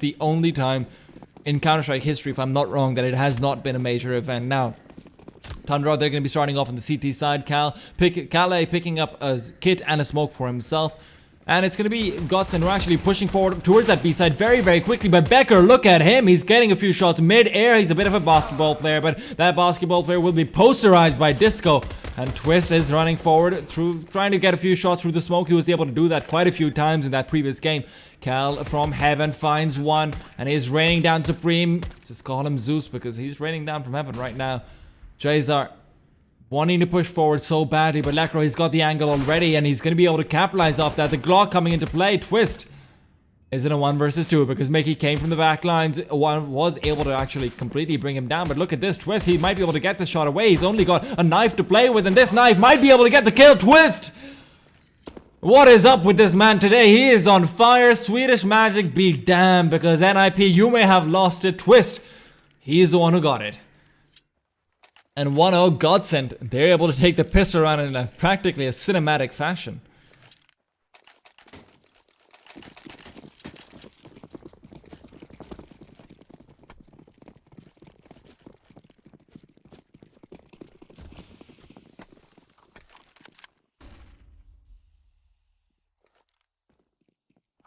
the only time in Counter-Strike history, if I'm not wrong, that it has not been a major event. Now, Tundra, they're going to be starting off on the CT side. Kale picking up a kit and a smoke for himself. And it's going to be Godsent who are actually pushing forward towards that B side very, very quickly. But Becker, look at him. He's getting a few shots mid-air. He's a bit of a basketball player, but that basketball player will be posterized by Disco. And Twist is running forward through, trying to get a few shots through the smoke. He was able to do that quite a few times in that previous game. Cal from heaven finds one, and he's raining down Supreme. Just call him Zeus because he's raining down from heaven right now. Jazar wanting to push forward so badly, but Lekro, he's got the angle already, and he's going to be able to capitalize off that. The Glock coming into play. Twist is in a 1 versus 2 because Mickey came from the back lines. One was able to actually completely bring him down, but look at this. Twist, he might be able to get the shot away. He's only got a knife to play with, and this knife might be able to get the kill. Twist! What is up with this man today? He is on fire. Swedish Magic be damned, because NIP, you may have lost it. Twist, he is the one who got it. And 1-0 Godsent, they're able to take the pistol around in practically a cinematic fashion.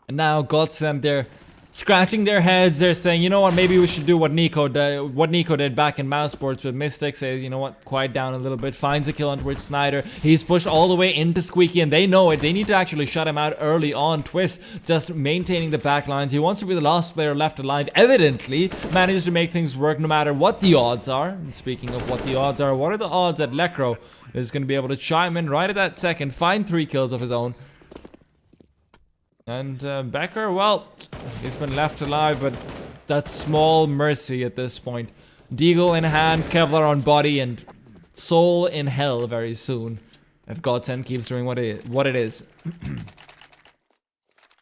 And now Godsent, they're scratching their heads. They're saying, you know what, maybe we should do what Nico did back in Mouse Sports with Mystic. Says, you know what, quiet down a little bit. Finds a kill on towards Snyder. He's pushed all the way into Squeaky, and they know it. They need to actually shut him out early on. Twist just maintaining the back lines. He wants to be the last player left alive. Evidently manages to make things work no matter what the odds are. And speaking of what the odds are, what are the odds that Lekro is going to be able to chime in right at that second, find 3 kills of his own? And Becker, well, he's been left alive, but that's small mercy at this point. Deagle in hand, Kevlar on body, and soul in hell very soon, if Godsent keeps doing what it is.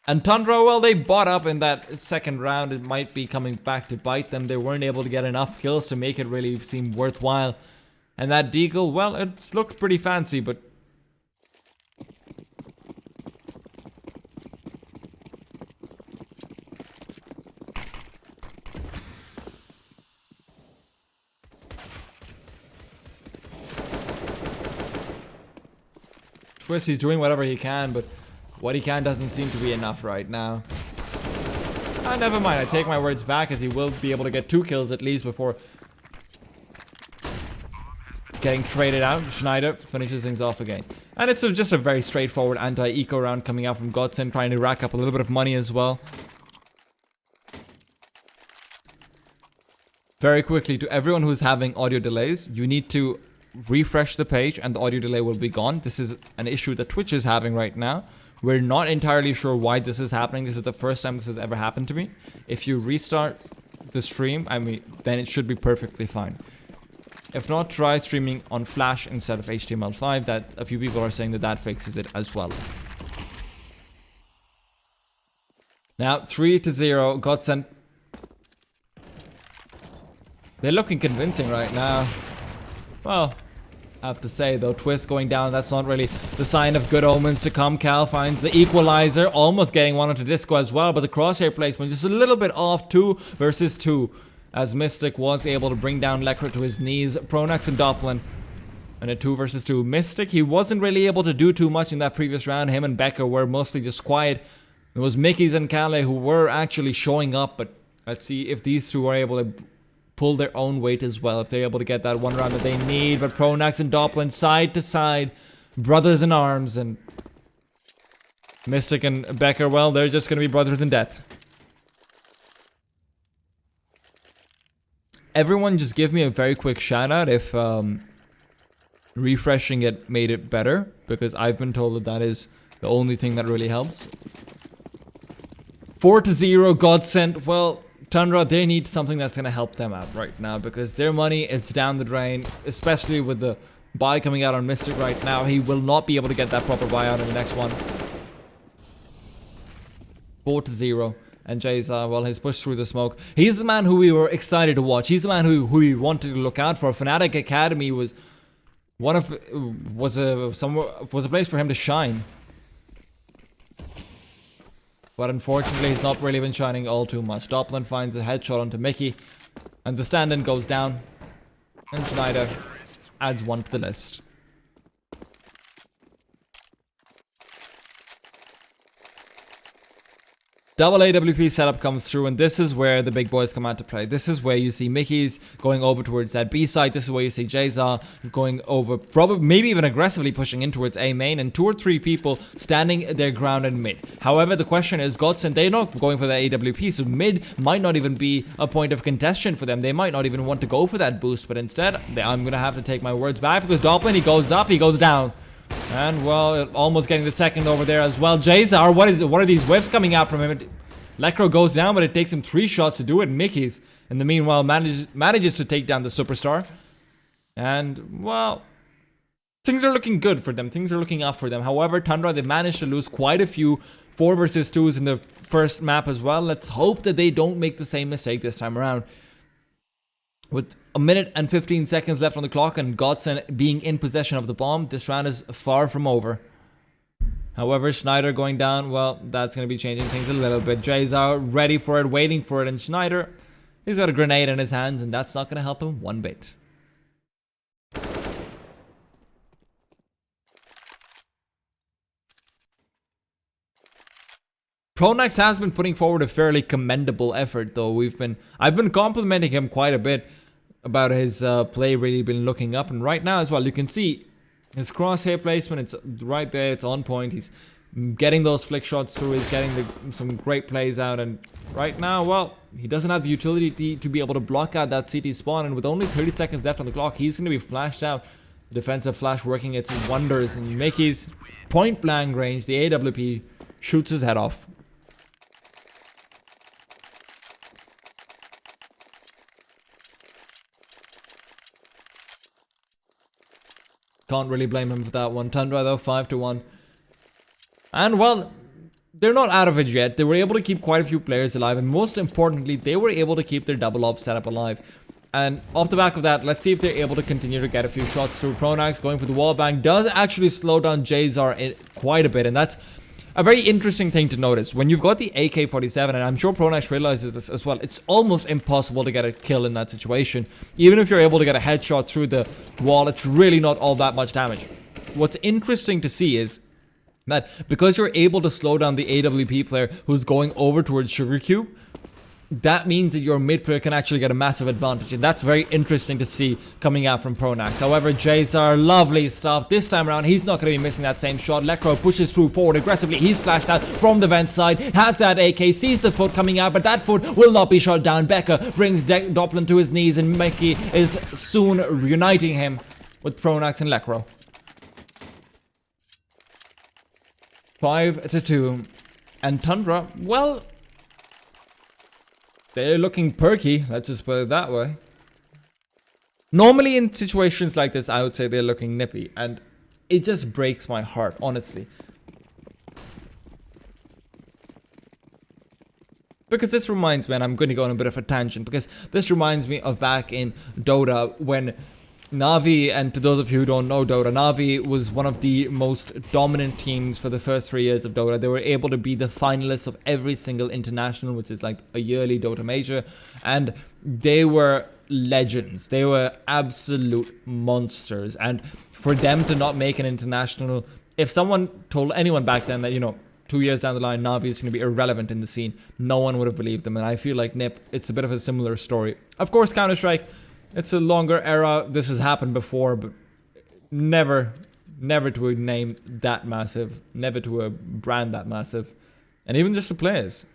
And Tundra, well, they bought up in that second round. It might be coming back to bite them. They weren't able to get enough kills to make it really seem worthwhile. And that Deagle, well, it's looked pretty fancy, but Twist, he's doing whatever he can, but what he can doesn't seem to be enough right now. Never mind, I take my words back, as he will be able to get 2 kills at least before getting traded out. Schneider finishes things off again. And it's just a very straightforward anti-eco round coming out from Godsent, trying to rack up a little bit of money as well. Very quickly, to everyone who's having audio delays, you need to refresh the page and the audio delay will be gone. This is an issue that Twitch is having right now. We're not entirely sure why this is happening. This is the first time this has ever happened to me. If you restart the stream, then it should be perfectly fine. If not, try streaming on Flash instead of HTML5. That a few people are saying that fixes it as well. Now 3-0, Godsent. They're looking convincing right now. Well, I have to say though, Twist going down, that's not really the sign of good omens to come. Cal finds the equalizer, almost getting one onto Disco as well, but the crosshair placement just a little bit off. 2 versus 2, as Mystic was able to bring down Lekra to his knees. Pronax and Doppelin in a 2 versus 2. Mystic, he wasn't really able to do too much in that previous round. Him and Becker were mostly just quiet. It was Mickey's and Kale who were actually showing up, but let's see if these two are able to pull their own weight as well, if they're able to get that one round that they need. But Pronax and Doppelin side to side, brothers in arms, and Mystic and Becker, well, they're just gonna be brothers in death. Everyone just give me a very quick shout out if refreshing it made it better, because I've been told that that is the only thing that really helps. 4-0 Godsent. Well, Tundra, they need something that's going to help them out right now, because their money is down the drain, especially with the buy coming out on Mystic right now. He will not be able to get that proper buyout in the next one. 4-0. And Jay's, well, he's pushed through the smoke. He's the man who we were excited to watch. He's the man who we wanted to look out for. Fnatic Academy was was a place for him to shine. But unfortunately, he's not really been shining all too much. Doppelin finds a headshot onto Mickey. And the stand-in goes down. And Schneider adds one to the list. Double AWP setup comes through, and this is where the big boys come out to play. This is where you see Mickey's going over towards that B side. This is where you see Jayzar going over, probably maybe even aggressively pushing in towards A main, and 2 or 3 people standing their ground in mid. However, the question is, Godsent, they're not going for the AWP, so mid might not even be a point of contention for them. They might not even want to go for that boost, but instead, I'm going to have to take my words back, because Doppelin, he goes up, he goes down. And, well, almost getting the second over there as well. Jayzar, what are these whiffs coming out from him? Lekro goes down, but it takes him 3 shots to do it. Mickey's, in the meanwhile, manages to take down the superstar. And, well, things are looking good for them. Things are looking up for them. However, Tundra, they managed to lose quite a few 4 versus 2s in the first map as well. Let's hope that they don't make the same mistake this time around. With a minute and 15 seconds left on the clock and Godsent being in possession of the bomb, this round is far from over. However, Schneider going down, well, that's going to be changing things a little bit. Jayzar ready for it, waiting for it, and Schneider, he's got a grenade in his hands, and that's not going to help him one bit. Pronax has been putting forward a fairly commendable effort, though. I've been complimenting him quite a bit about his play really been looking up, and right now as well, you can see his crosshair placement, it's right there, it's on point. He's getting those flick shots through, he's getting some great plays out, and right now, well, he doesn't have the utility to be able to block out that CT spawn, and with only 30 seconds left on the clock, he's going to be flashed out. The defensive flash working its wonders, and Mickey's point blank range, the AWP, shoots his head off. Can't really blame him for that one. Tundra though, 5-1. And well, they're not out of it yet. They were able to keep quite a few players alive, and most importantly, they were able to keep their double op setup alive. And off the back of that, let's see if they're able to continue to get a few shots through. Pronax going for the wall bang does actually slow down Jayzar quite a bit, and that's a very interesting thing to notice. When you've got the AK-47, and I'm sure Pronax realizes this as well, it's almost impossible to get a kill in that situation. Even if you're able to get a headshot through the wall, it's really not all that much damage. What's interesting to see is that because you're able to slow down the AWP player who's going over towards Sugar Cube, that means that your mid player can actually get a massive advantage, and that's very interesting to see coming out from Pronax. However, Jayzar, lovely stuff. This time around, he's not going to be missing that same shot. Lekro pushes through forward aggressively. He's flashed out from the vent side, has that AK, sees the foot coming out, but that foot will not be shot down. Becca brings Doppelin to his knees, and Mickey is soon reuniting him with Pronax and Lekro. 5-2. And Tundra, well, they're looking perky, let's just put it that way. Normally in situations like this, I would say they're looking nippy, and it just breaks my heart, honestly. Because this reminds me, and I'm going to go on a bit of a tangent, because this reminds me of back in Dota when Na'Vi, and to those of you who don't know Dota, Na'Vi was one of the most dominant teams for the first 3 years of Dota. They were able to be the finalists of every single international, which is like a yearly Dota major, and they were legends. They were absolute monsters, and for them to not make an international, if someone told anyone back then that, you know, 2 years down the line, Na'Vi is going to be irrelevant in the scene, no one would have believed them, and I feel like NiP, it's a bit of a similar story. Of course, Counter-Strike, it's a longer era, this has happened before, but never to a name that massive, never to a brand that massive, and even just the players.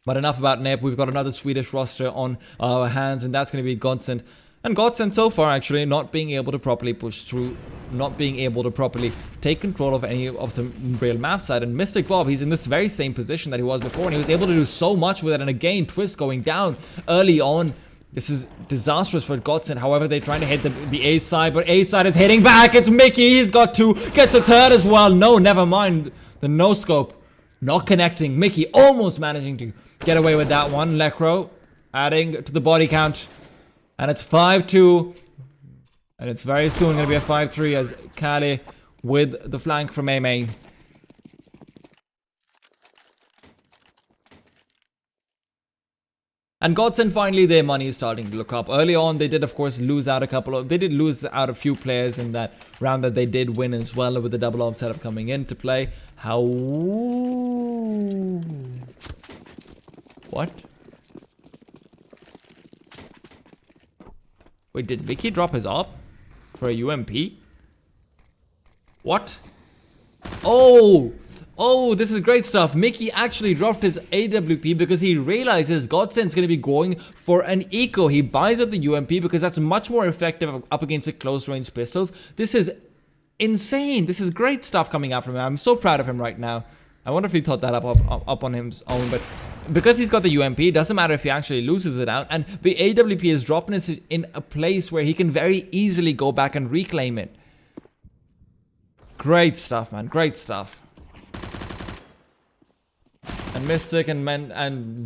But enough about NiP, we've got another Swedish roster on our hands, and that's going to be Godsent. And Godsent so far actually not being able to properly push through, not being able to properly take control of any of the real map side. And Mystic Bob, he's in this very same position that he was before, and he was able to do so much with it, and again, Twist going down early on. This is disastrous for Godsent. However, they're trying to hit the A side, but A side is hitting back. It's Mickey. He's got 2. Gets a 3rd as well. No, never mind. The no scope not connecting. Mickey almost managing to get away with that one. Lekro adding to the body count. And it's 5-2. And it's very soon going to be a 5-3 as Kali with the flank from A main. And Godsent, finally, their money is starting to look up. Early on, they did, of course, lose out a few players in that round that they did win as well, with the double op setup coming into play. How? What? Wait, did Vicky drop his op for a UMP? What? Oh, this is great stuff. Mickey actually dropped his AWP because he realizes Godsent's going to be going for an eco. He buys up the UMP because that's much more effective up against the close range pistols. This is insane. This is great stuff coming out from him. I'm so proud of him right now. I wonder if he thought that up on his own, but because he's got the UMP, it doesn't matter if he actually loses it out. And the AWP is dropping us in a place where he can very easily go back and reclaim it. Great stuff, man. Great stuff. And Mystic and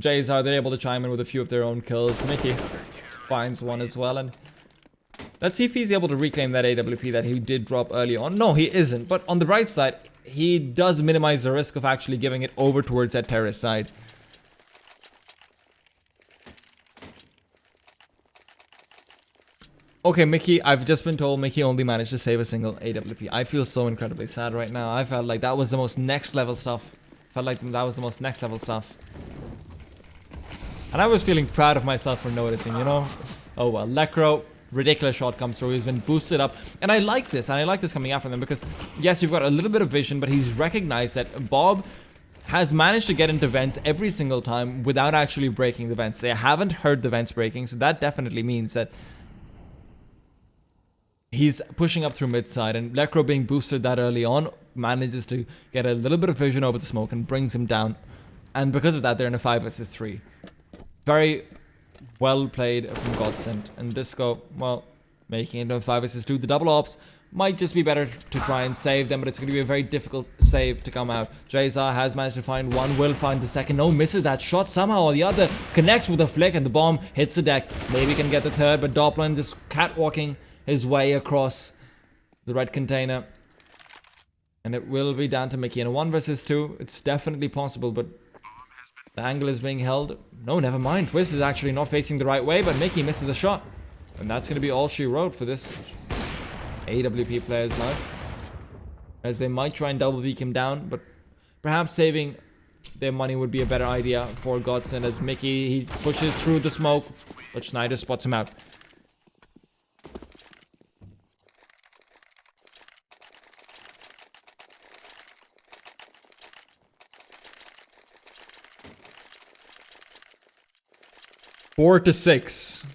Jayzar, they're able to chime in with a few of their own kills. Mickey finds one as well. And let's see if he's able to reclaim that AWP that he did drop early on. No, he isn't. But on the bright side, he does minimize the risk of actually giving it over towards that terrace side. Okay, Mickey, I've just been told Mickey only managed to save a single AWP. I feel so incredibly sad right now. I felt like that was the most next level stuff. And I was feeling proud of myself for noticing, you know? Oh well, Lekro, ridiculous shot comes through. He's been boosted up. And I like this. And I like this coming after them because, yes, you've got a little bit of vision, but he's recognized that Bob has managed to get into vents every single time without actually breaking the vents. They haven't heard the vents breaking, so that definitely means that he's pushing up through mid-side, and Lekro being boosted that early on manages to get a little bit of vision over the smoke and brings him down. And because of that, they're in a 5 vs 3. Very well played from Godsent. And Disco, well, making it into a 5 vs 2. The double ops might just be better to try and save them, but it's going to be a very difficult save to come out. Jayzar has managed to find one, will find the second. No, misses that shot somehow or the other. Connects with a flick, and the bomb hits the deck. Maybe can get the third, but Doppler just catwalking his way across the red container. And it will be down to Mickey. In a 1 vs 2, it's definitely possible, but the angle is being held. No, never mind. Twist is actually not facing the right way, but Mickey misses the shot. And that's going to be all she wrote for this AWP player's life. As they might try and double beak him down, but perhaps saving their money would be a better idea for Godsent, as Mickey, he pushes through the smoke, but Schneider spots him out. Four to 6.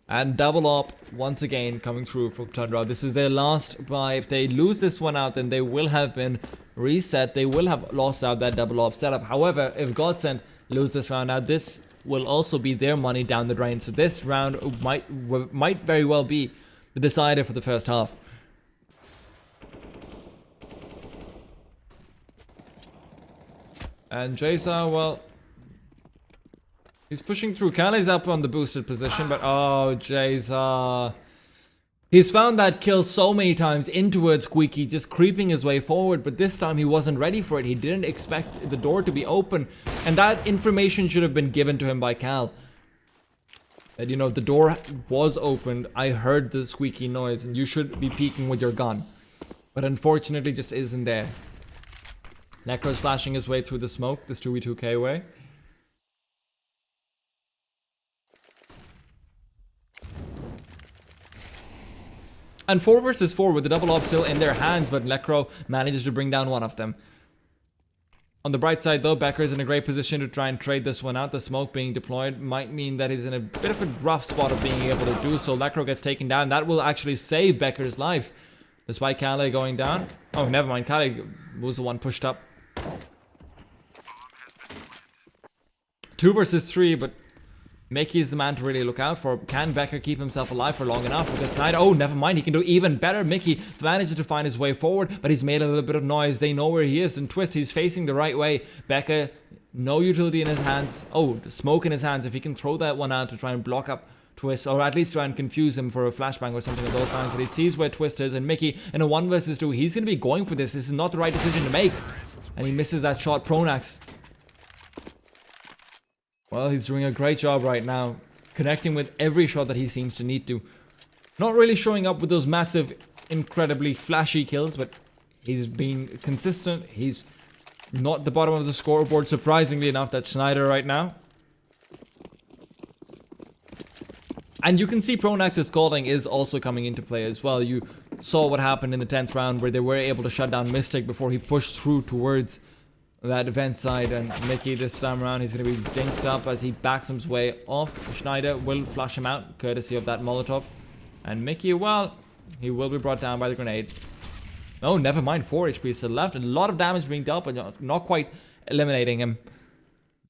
And double up once again coming through for Tundra. This is their last buy. If they lose this one out, then they will have been reset. They will have lost out that double up setup. However, if Godsent lose this round out, this will also be their money down the drain. So this round might very well be the decider for the first half. And Jayzar, well, he's pushing through. Kali's up on the boosted position, but oh, Jayzar. He's found that kill so many times in towards Squeaky, just creeping his way forward, but this time he wasn't ready for it. He didn't expect the door to be open, and that information should have been given to him by Cal. That, you know, the door was opened, I heard the squeaky noise, and you should be peeking with your gun. But unfortunately, just isn't there. Necro's flashing his way through the smoke, this 2v2k way. And 4 versus 4 with the double op still in their hands, but Necro manages to bring down one of them. On the bright side though, Becker is in a great position to try and trade this one out. The smoke being deployed might mean that he's in a bit of a rough spot of being able to do so. Necro gets taken down. That will actually save Becker's life. Despite Kale going down. Oh, never mind. Kale was the one pushed up. 2 versus 3, but Mickey is the man to really look out for. Can Becker keep himself alive for long enough with this night? Oh, never mind. He can do even better. Mickey manages to find his way forward, but he's made a little bit of noise. They know where he is. And Twist, he's facing the right way. Becker, no utility in his hands. Oh, the smoke in his hands. If he can throw that one out to try and block up Twist, or at least try and confuse him for a flashbang or something of those kinds. But he sees where Twist is, and Mickey in a 1 versus 2, he's going to be going for this. This is not the right decision to make. and he misses that shot. Pronax. Well, he's doing a great job right now, connecting with every shot that he seems to need to. Not really showing up with those massive, incredibly flashy kills, but he's been consistent. He's not the bottom of the scoreboard, surprisingly enough. That's Schneider right now. And you can see Pronax's calling is also coming into play as well. You saw what happened in the 10th round where they were able to shut down Mystic before he pushed through towards that event side. And Mickey this time around, he's going to be dinked up as he backs his way off. Schneider will flush him out, courtesy of that Molotov. And Mickey, well, he will be brought down by the grenade. Oh, never mind. 4 HP still left. A lot of damage being dealt, but not quite eliminating him.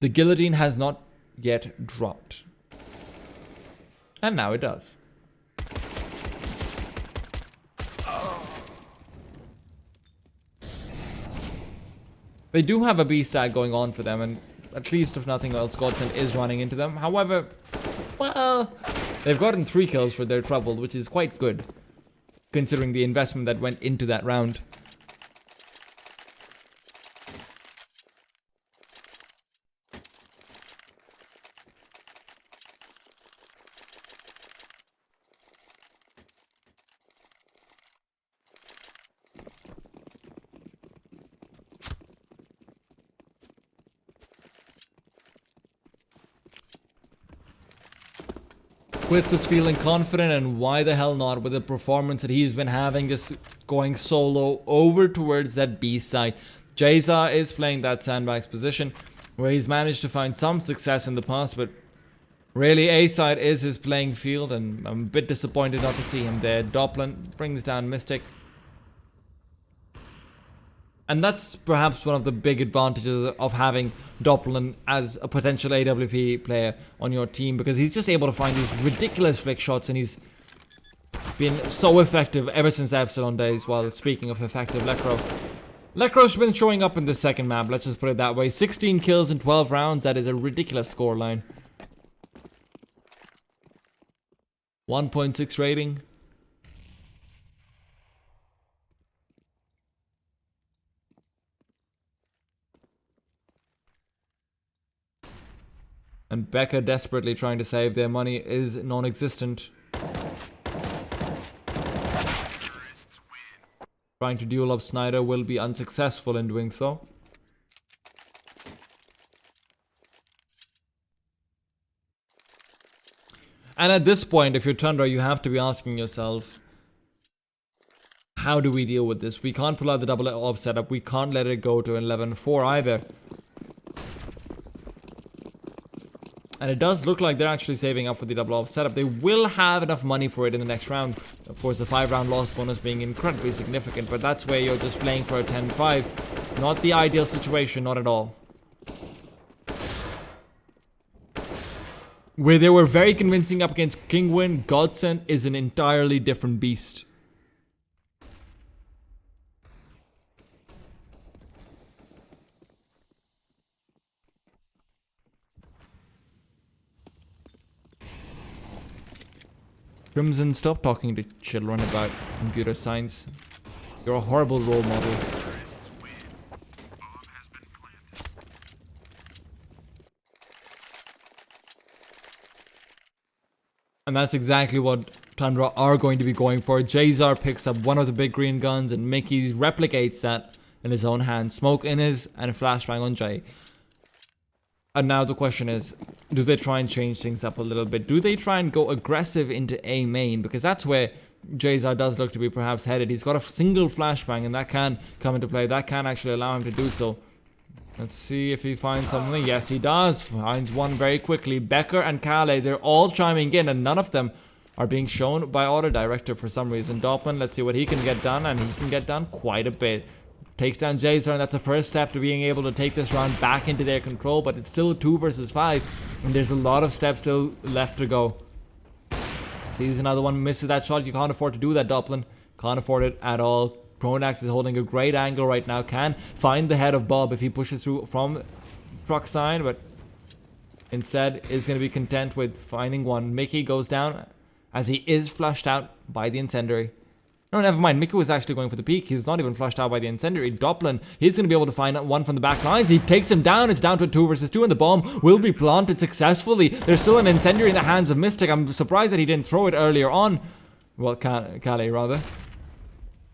The guillotine has not yet dropped. And now it does. They do have a B stack going on for them, and at least if nothing else, Godsent is running into them. However, well, they've gotten 3 kills for their trouble, which is quite good, considering the investment that went into that round. Quist is feeling confident, and why the hell not with the performance that he's been having, just going solo over towards that B side. Jayza is playing that sandbags position where he's managed to find some success in the past, but really A side is his playing field, and I'm a bit disappointed not to see him there. Doppler brings down Mystic. And that's perhaps one of the big advantages of having Doppler as a potential AWP player on your team, because he's just able to find these ridiculous flick shots, and he's been so effective ever since the Epsilon days. Well, speaking of effective, Lekro's been showing up in the second map, let's just put it that way. 16 kills in 12 rounds, that is a ridiculous scoreline. 1.6 rating. And Becca, desperately trying to save their money, is non-existent. Trying to duel up Schneider will be unsuccessful in doing so. And at this point, if you're Tundra, you have to be asking yourself, how do we deal with this? We can't pull out the double AWP setup. We can't let it go to 11-4 either. And it does look like they're actually saving up for the double AWP setup. They will have enough money for it in the next round. Of course, the 5-round loss bonus being incredibly significant, but that's where you're just playing for a 10-5. Not the ideal situation, not at all. Where they were very convincing up against Kingwin, Godsent is an entirely different beast. Crimson, stop talking to children about computer science. You're a horrible role model. And that's exactly what Tundra are going to be going for. Jazar picks up one of the big green guns, and Mickey replicates that in his own hand. Smoke in his, and a flashbang on Jay. And now the question is, do they try and change things up a little bit? Do they try and go aggressive into A main? Because that's where Jayza does look to be perhaps headed. He's got a single flashbang, and that can come into play. That can actually allow him to do so. Let's see if he finds something. Yes, he does. Finds one very quickly. Becker and Kale, they're all chiming in, and none of them are being shown by Auto Director for some reason. Doppler, let's see what he can get done, and he can get done quite a bit. Takes down Jayzer, and that's the first step to being able to take this round back into their control, but it's still 2 versus 5, and there's a lot of steps still left to go. Sees another one, misses that shot. You can't afford to do that, Doppler. Can't afford it at all. Pronax is holding a great angle right now. Can find the head of Bob if he pushes through from truck side, but instead is going to be content with finding one. Mickey goes down as he is flushed out by the incendiary. No, never mind. Miku is actually going for the peak. He's not even flushed out by the incendiary. Doppelin, he's going to be able to find one from the back lines. He takes him down. It's down to a 2 versus 2, and the bomb will be planted successfully. There's still an incendiary in the hands of Mystic. I'm surprised that he didn't throw it earlier on. Well, Kale, rather.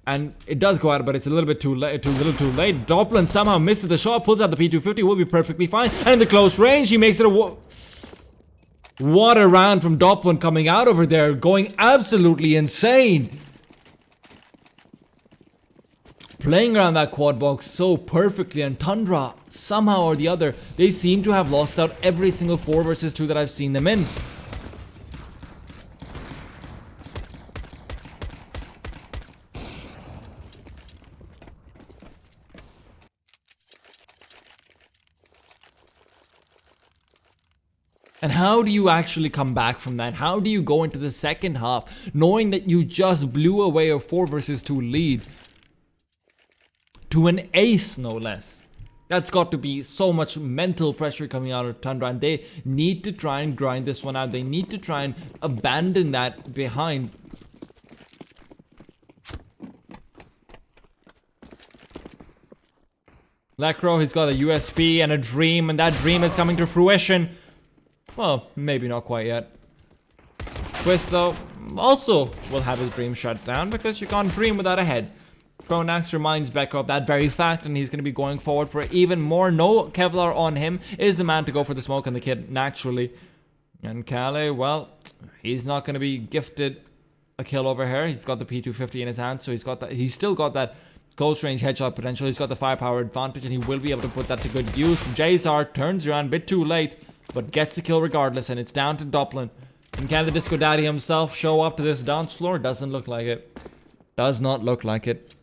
And it does go out, but it's a little bit too late. Doppelin somehow misses the shot, pulls out the P250, will be perfectly fine. And in the close range, he makes it a... What a round from Doppelin coming out over there, going absolutely insane. Playing around that quad box so perfectly, and Tundra, somehow or the other, they seem to have lost out every single 4 versus 2 that I've seen them in. And how do you actually come back from that? How do you go into the second half knowing that you just blew away a 4 versus 2 lead? To an ace, no less. That's got to be so much mental pressure coming out of Tundra, and they need to try and grind this one out. They need to try and abandon that behind. Lekro, he's got a USP and a dream, and that dream is coming to fruition. Well, maybe not quite yet. Twist, though, also will have his dream shut down because you can't dream without a head. Pronax reminds Becker of that very fact, and he's going to be going forward for even more. No Kevlar on him, is the man to go for the smoke and the kid naturally. And Kale, well, he's not going to be gifted a kill over here. He's got the P250 in his hand, so he's still got that close range headshot potential. He's got the firepower advantage, and he will be able to put that to good use. Jzar turns around a bit too late, but gets the kill regardless, and it's down to Doppelin. And can the Disco Daddy himself show up to this dance floor? Doesn't look like it. Does not look like it.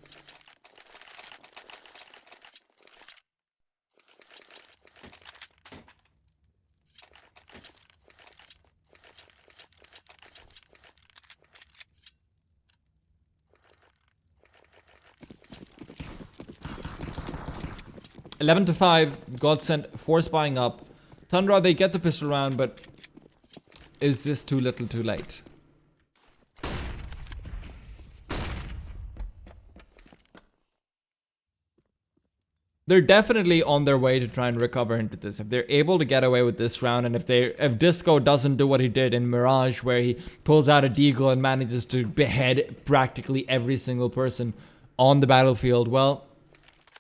$11 to 5, Godsent force buying up. Tundra, they get the pistol round, but is this too little too late? They're definitely on their way to try and recover into this. If they're able to get away with this round, and if Disco doesn't do what he did in Mirage, where he pulls out a deagle and manages to behead practically every single person on the battlefield, well,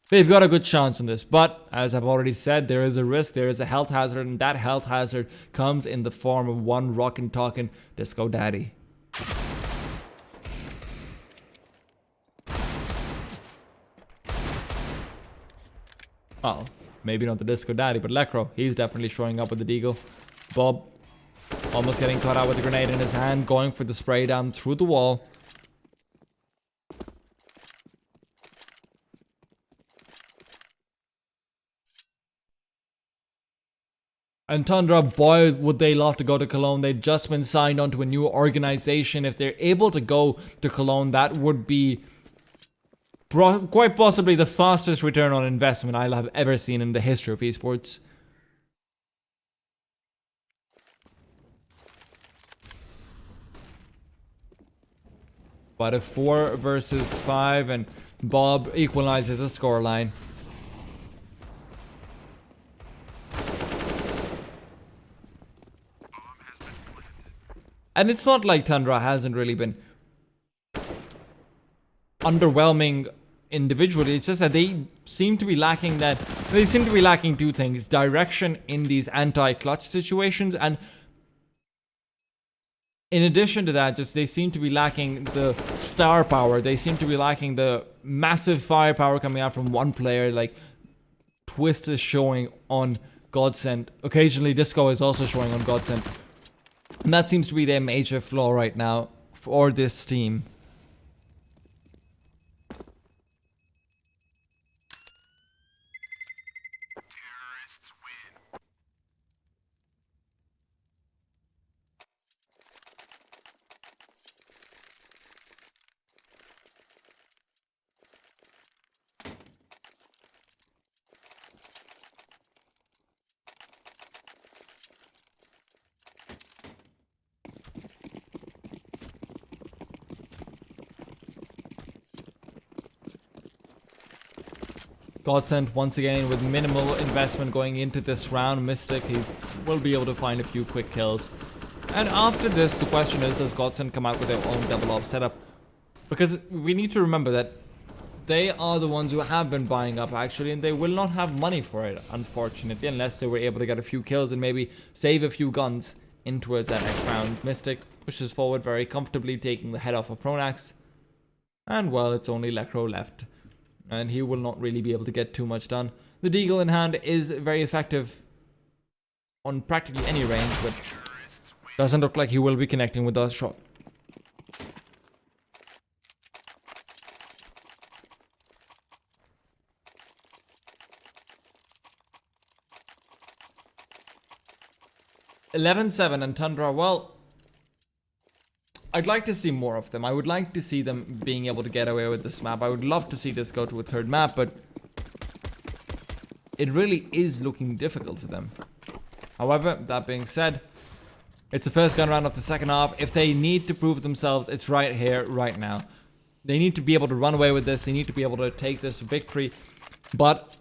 they've got a good chance in this. But as I've already said, there is a risk, there is a health hazard, and that health hazard comes in the form of one rockin' talkin' Disco Daddy. Well, maybe not the Disco Daddy, but Lekro, he's definitely showing up with the deagle. Bob almost getting caught out with the grenade in his hand, going for the spray down through the wall. And Tundra, boy, would they love to go to Cologne. They've just been signed onto a new organization. If they're able to go to Cologne, that would be quite possibly the fastest return on investment I'll have ever seen in the history of esports. But a 4 versus 5, and Bob equalizes the scoreline. And it's not like Tundra hasn't really been underwhelming individually. It's just that they seem to be lacking two things: direction in these anti-clutch situations, and in addition to that, just they seem to be lacking the star power. They seem to be lacking the massive firepower coming out from one player. Like Twist is showing on Godsent. Occasionally Disco is also showing on Godsent. And that seems to be their major flaw right now for this team. Godsent once again with minimal investment going into this round. Mystic, he will be able to find a few quick kills. And after this, the question is, does Godsent come out with their own double op setup? Because we need to remember that they are the ones who have been buying up actually, and they will not have money for it, unfortunately, unless they were able to get a few kills and maybe save a few guns in towards that next round. Mystic pushes forward very comfortably, taking the head off of Pronax. And well, it's only Lekro left, and he will not really be able to get too much done. The Deagle in hand is very effective on practically any range, but doesn't look like he will be connecting with that shot. (11-7) and Tundra, well, I'd like to see more of them. I would like to see them being able to get away with this map. I would love to see this go to a third map, but it really is looking difficult for them. However, that being said, it's the first gun round of the second half. If they need to prove themselves, it's right here, right now. They need to be able to run away with this. They need to be able to take this victory. But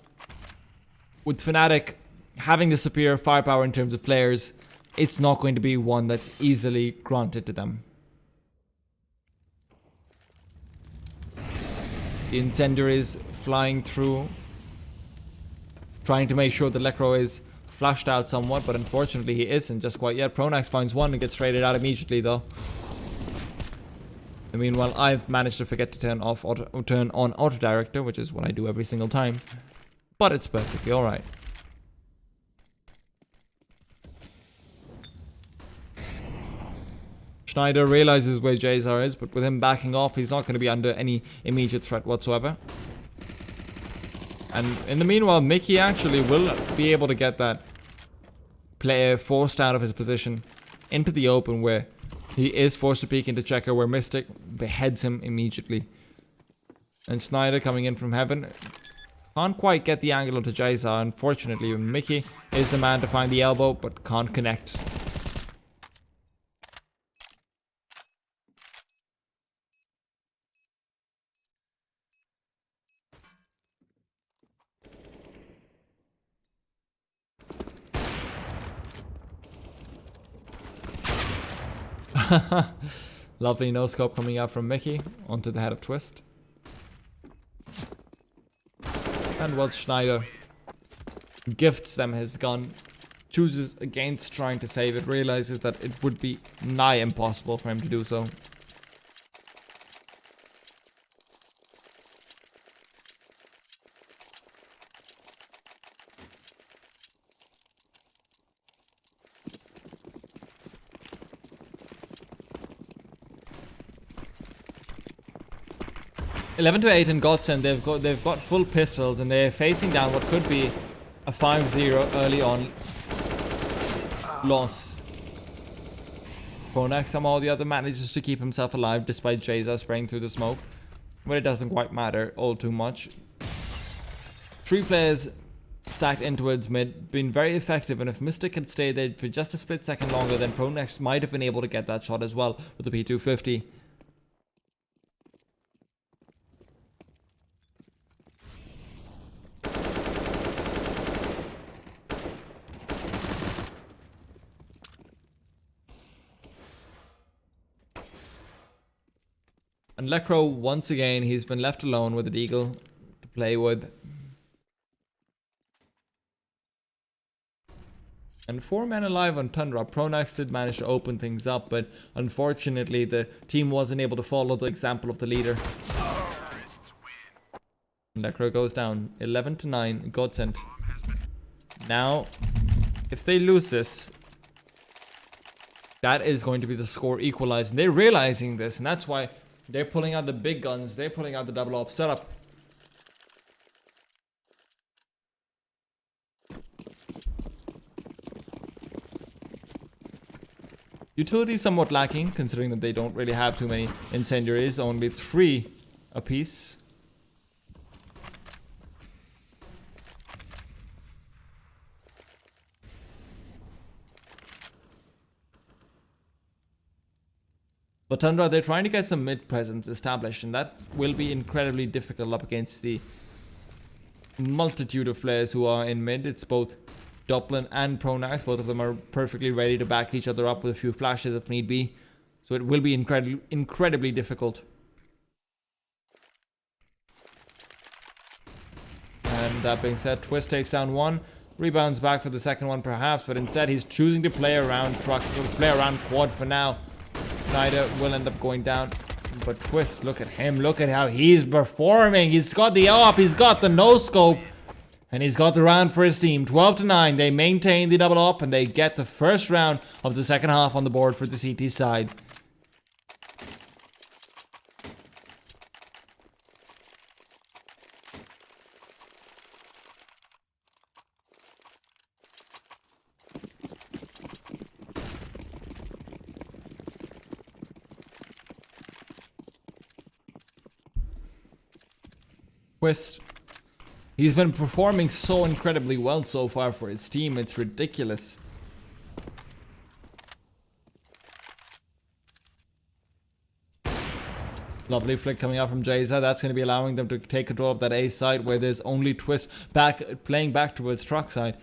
with Fnatic having the superior firepower in terms of players, it's not going to be one that's easily granted to them. The incendiaries flying through, trying to make sure that Lekro is flashed out somewhat, but unfortunately he isn't just quite yet. Pronax finds one and gets traded out immediately though. And meanwhile, I've managed to forget to turn on auto director, which is what I do every single time. But it's perfectly alright. Schneider realizes where Jazar is, but with him backing off, he's not going to be under any immediate threat whatsoever. And in the meanwhile, Mickey actually will be able to get that player forced out of his position into the open, where he is forced to peek into Checker, where Mystic beheads him immediately. And Schneider coming in from heaven can't quite get the angle onto Jazar. Unfortunately, Mickey is the man to find the elbow, but can't connect. Lovely no-scope coming out from Mickey onto the head of Twist. And well, Schneider gifts them his gun, chooses against trying to save it, realizes that it would be nigh impossible for him to do so. (11-8) in Godsent, they've got full pistols and they're facing down what could be a 5-0 early on loss. Pronax somehow or the other manages to keep himself alive despite Jazar spraying through the smoke, but it doesn't quite matter all too much. 3 players stacked in towards mid, been very effective, and if Mystic had stayed there for just a split second longer, then Pronax might have been able to get that shot as well with the P250. And Lekro, once again, he's been left alone with the Deagle to play with. And 4 men alive on Tundra. Pronax did manage to open things up, but unfortunately the team wasn't able to follow the example of the leader. And Lekro goes down. 11-9, Godsent. Now, if they lose this, that is going to be the score equalized. And they're realizing this, and that's why they're pulling out the big guns. They're pulling out the double op setup. Utility is somewhat lacking, considering that they don't really have too many incendiaries. Only 3 apiece. But Tundra, they're trying to get some mid presence established, and that will be incredibly difficult up against the multitude of players who are in mid. It's both Dublin and Pronax. Both of them are perfectly ready to back each other up with a few flashes if need be. So it will be incredibly difficult. And that being said, Twist takes down one. Rebounds back for the second one perhaps, but instead he's choosing to play around Quad for now. Snyder will end up going down. But Twist, look at him. Look at how he's performing. He's got the AWP, he's got the no-scope. And he's got the round for his team. 12-9. They maintain the double up and they get the first round of the second half on the board for the CT side. Twist. He's been performing so incredibly well so far for his team. It's ridiculous. Lovely flick coming out from Jayza. That's going to be allowing them to take control of that A side where there's only Twist playing back towards truck side.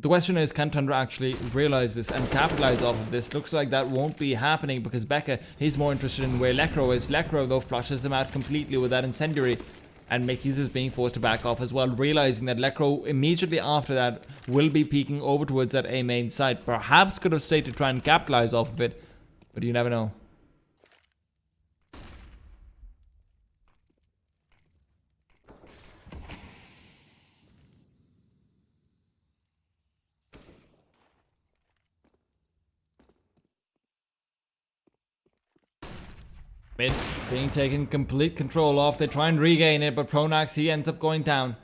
The question is, can Tundra actually realize this and capitalize off of this? Looks like that won't be happening because Becca, he's more interested in where Lekro is. Lekro, though, flushes him out completely with that incendiary. And Mickey's is being forced to back off as well, realizing that Lekro immediately after that will be peeking over towards that A main side. Perhaps could have stayed to try and capitalize off of it, but you never know. Mid being taken complete control of. They try and regain it, but Pronax, he ends up going down.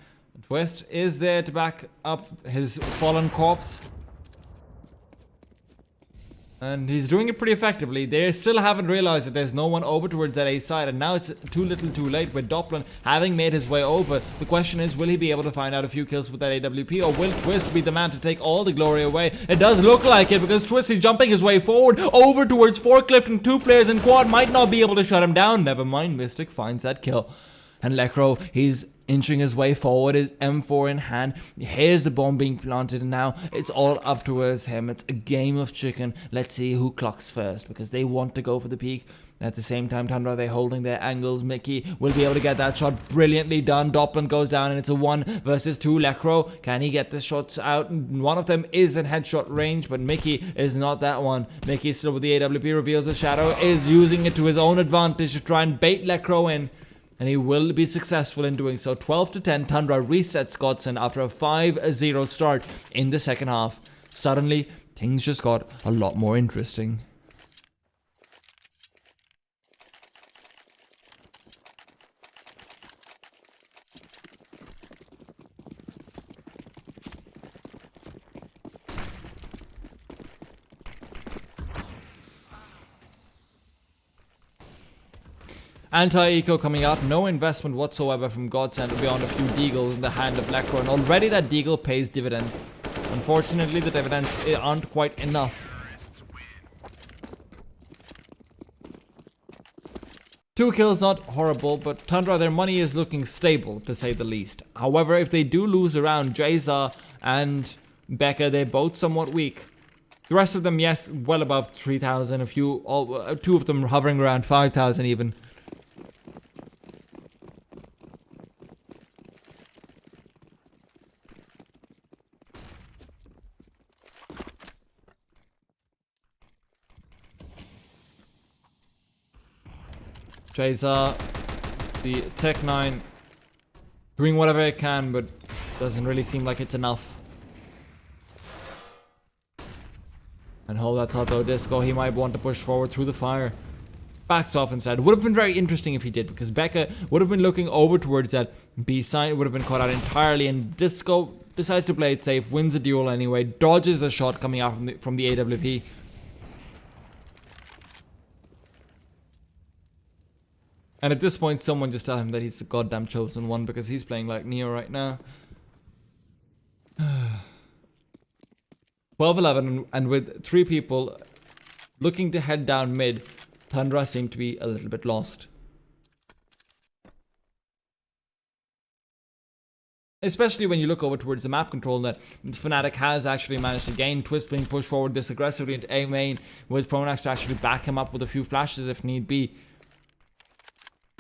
Twist is there to back up his fallen corpse. And he's doing it pretty effectively. They still haven't realized that there's no one over towards that A side. And now it's too little too late with Dublin having made his way over. The question is, will he be able to find out a few kills with that AWP? Or will Twist be the man to take all the glory away? It does look like it because Twist is jumping his way forward over towards Forklift. And two players in quad might not be able to shut him down. Never mind, Mystic finds that kill. And Lekro, he's inching his way forward, his M4 in hand. Here's the bomb being planted, and now it's all up towards him. It's a game of chicken. Let's see who clocks first, because they want to go for the peak. At the same time, Tundra, they're holding their angles. Mickey will be able to get that shot brilliantly done. Doppelin goes down, and it's a 1 versus 2. Lekro, can he get the shots out? One of them is in headshot range, but Mickey is not that one. Mickey still with the AWP, reveals a shadow, is using it to his own advantage to try and bait Lekro in. And he will be successful in doing so. 12-10, Tundra resets Godsent after a 5-0 start in the second half. Suddenly, things just got a lot more interesting. Anti-eco coming out, no investment whatsoever from Godsent beyond a few deagles in the hand of Lekro, and already that deagle pays dividends. Unfortunately, the dividends aren't quite enough. 2 kills, not horrible, but Tundra, their money is looking stable, to say the least. However, if they do lose around, Jayza and Becca, they're both somewhat weak. The rest of them, yes, well above 3,000, two of them hovering around 5,000 even. Jayza, the Tech 9, doing whatever it can, but doesn't really seem like it's enough. And hold that thought though, Disco, he might want to push forward through the fire. Backs off instead. Would have been very interesting if he did, because Becca would have been looking over towards that B side, would have been caught out entirely, and Disco decides to play it safe, wins the duel anyway, dodges the shot coming out from the AWP. And at this point, someone just tell him that he's the goddamn chosen one, because he's playing like Neo right now. 12-11, and with 3 people looking to head down mid, Tundra seem to be a little bit lost. Especially when you look over towards the map control that Fnatic has actually managed to gain. Twist being pushed forward this aggressively into A main with Pronax to actually back him up with a few flashes if need be.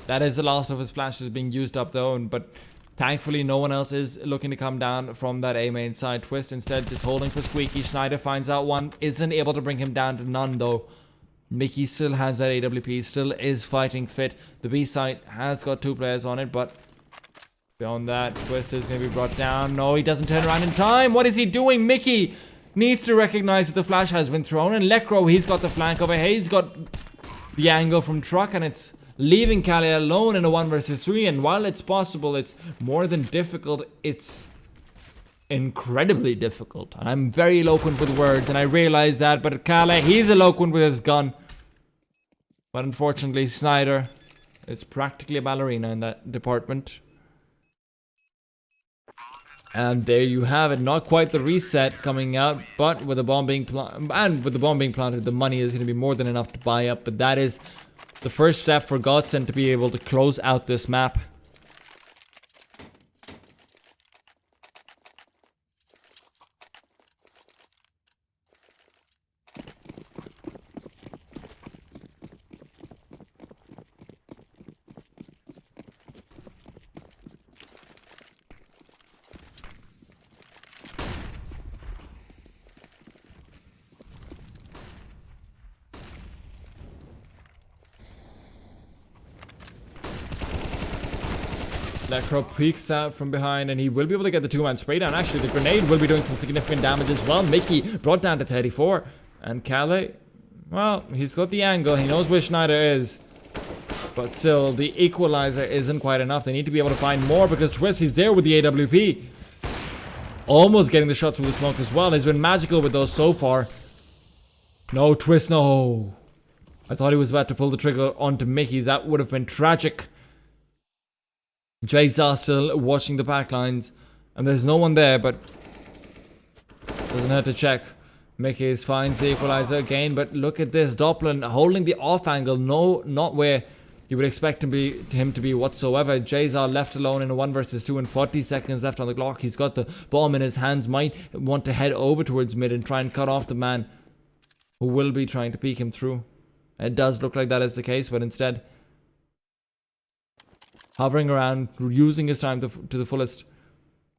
That is the last of his flashes being used up though, but thankfully no one else is looking to come down from that A main side. Twist instead just holding for Squeaky. Schneider finds out one, isn't able to bring him down to none though. Mickey still has that AWP, still is fighting fit. The B side has got 2 players on it, but beyond that, Twist is going to be brought down. No, he doesn't turn around in time. What is he doing? Mickey needs to recognize that the flash has been thrown. And Lekro, he's got the flank over here. He's got the angle from Truck, and it's leaving Kali alone in a 1 versus 3. And while it's possible, it's more than difficult. It's incredibly difficult. And I'm very eloquent with words, and I realize that. But Kali, he's eloquent with his gun. But unfortunately, Snyder is practically a ballerina in that department. And there you have it. Not quite the reset coming out, but with the bomb being planted, the money is going to be more than enough to buy up. But that is the first step for Godsent to be able to close out this map. Necro peeks out from behind, and he will be able to get the 2-man spray down. Actually, the grenade will be doing some significant damage as well. Mickey brought down to 34. And Kale, well, he's got the angle. He knows where Schneider is. But still, the equalizer isn't quite enough. They need to be able to find more because Twist, he's there with the AWP. Almost getting the shot through the smoke as well. He's been magical with those so far. No, Twist, no. I thought he was about to pull the trigger onto Mickey's. That would have been tragic. Jay's still watching the backlines, and there's no one there, but doesn't have to check. Mickey's finds the equalizer again, but look at this. Doppler holding the off angle, no, not where you would expect him to be whatsoever. Jay's left alone in a 1 versus 2 and 40 seconds left on the clock. He's got the bomb in his hands, might want to head over towards mid and try and cut off the man who will be trying to peek him through. It does look like that is the case, but instead hovering around, using his time to the fullest.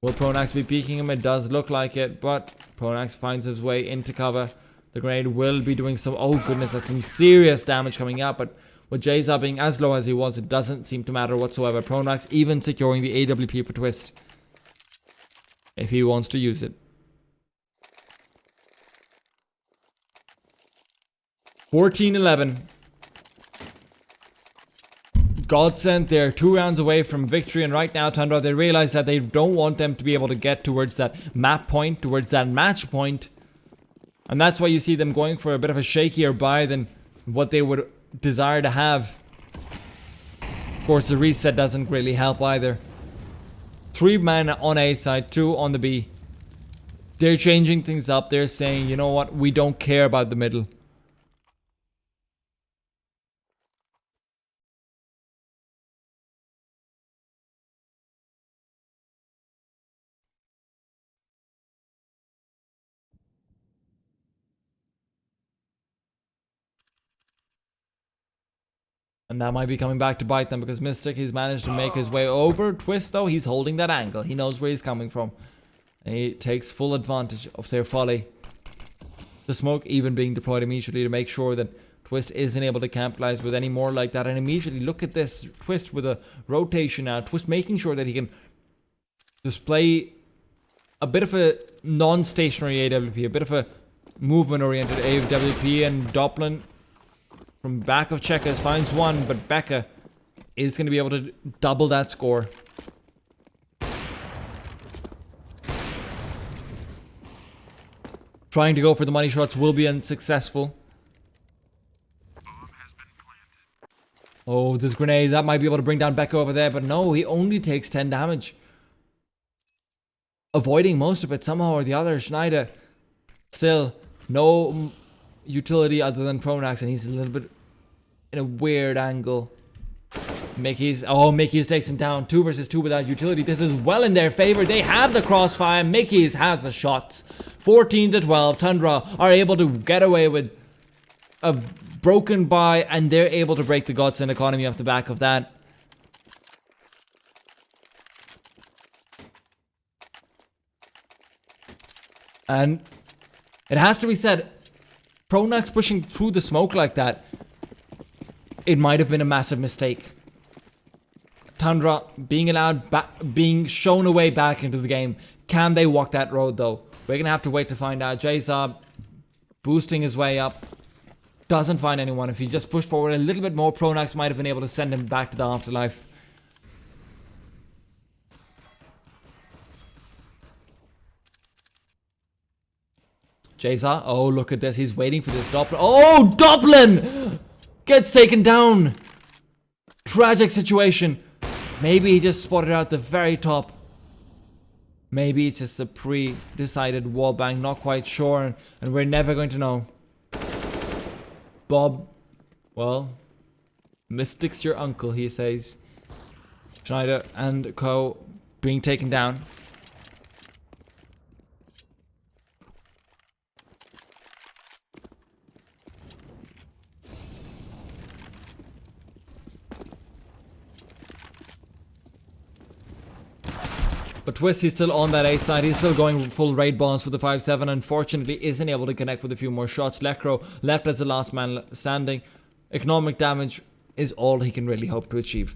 Will Pronax be peeking him? It does look like it, but Pronax finds his way into cover. The grenade will be doing some, oh goodness, that's some serious damage coming out, but with Jayza being as low as he was, it doesn't seem to matter whatsoever. Pronax even securing the AWP for Twist, if he wants to use it. 14-11. Godsent, they're 2 rounds away from victory, and right now, Tundra, they realize that they don't want them to be able to get towards that map point, towards that match point. And that's why you see them going for a bit of a shakier buy than what they would desire to have. Of course, the reset doesn't really help either. 3 men on A side, 2 on the B. They're changing things up. They're saying, you know what, we don't care about the middle. And that might be coming back to bite them because Mystic, he's managed to make his way over. Twist, though, he's holding that angle. He knows where he's coming from. And he takes full advantage of their folly. The smoke even being deployed immediately to make sure that Twist isn't able to capitalize with any more like that. And immediately, look at this. Twist with a rotation now. Twist making sure that he can display a bit of a non-stationary AWP. A bit of a movement-oriented AWP. And Doppler from back of Checkers finds one, but Becca is going to be able to double that score. Trying to go for the money shots will be unsuccessful. Oh, this grenade, that might be able to bring down Becca over there, but no, he only takes 10 damage. Avoiding most of it somehow or the other. Schneider, still, no utility other than Pronax, and he's a little bit in a weird angle. Mickey's takes him down. 2 versus 2 without utility. This is well in their favor. They have the crossfire. Mickey's has the shots. 14 to 12. Tundra are able to get away with a broken buy, and they're able to break the Godsent economy off the back of that. And it has to be said, Pronax pushing through the smoke like that, it might have been a massive mistake. Tundra being shown a way back into the game. Can they walk that road though? We're gonna have to wait to find out. Jayza boosting his way up. Doesn't find anyone. If he just pushed forward a little bit more, Pronax might have been able to send him back to the afterlife. Jayza, oh look at this, he's waiting for this Doppler. Oh, Doppler gets taken down. Tragic situation. Maybe he just spotted out the very top. Maybe it's just a pre-decided wallbang, not quite sure, and we're never going to know. Bob, well, Mystic's your uncle, he says. Schneider and co being taken down. But Twist, he's still on that A side. He's still going full raid boss with the 5-7. Unfortunately, isn't able to connect with a few more shots. Lekro left as the last man standing. Economic damage is all he can really hope to achieve.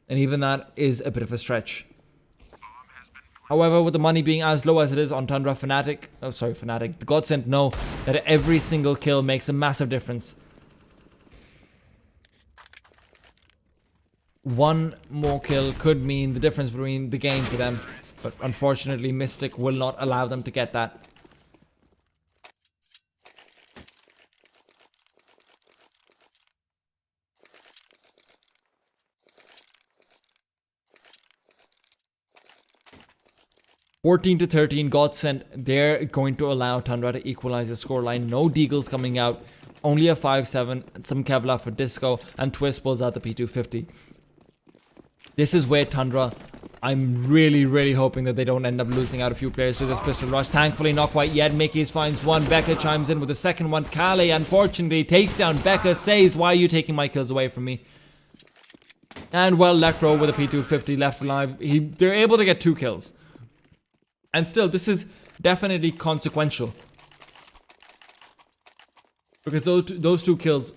And even that is a bit of a stretch. However, with the money being as low as it is on Tundra, the Godsent know that every single kill makes a massive difference. One more kill could mean the difference between the game for them. But unfortunately, Mystic will not allow them to get that. $14 to 13, Godsent, they're going to allow Tundra to equalize the scoreline. No deagles coming out, only a 5-7, some Kevlar for Disco, and Twist pulls out the P250. This is where Tundra, I'm really hoping that they don't end up losing out a few players to this pistol rush. Thankfully, not quite yet. Mickey's finds one. Becca chimes in with the second one. Kale, unfortunately, takes down Becca, says, why are you taking my kills away from me? And, well, Lekro with a P250 left alive. They're able to get 2 kills. And still, this is definitely consequential. Because those 2 kills...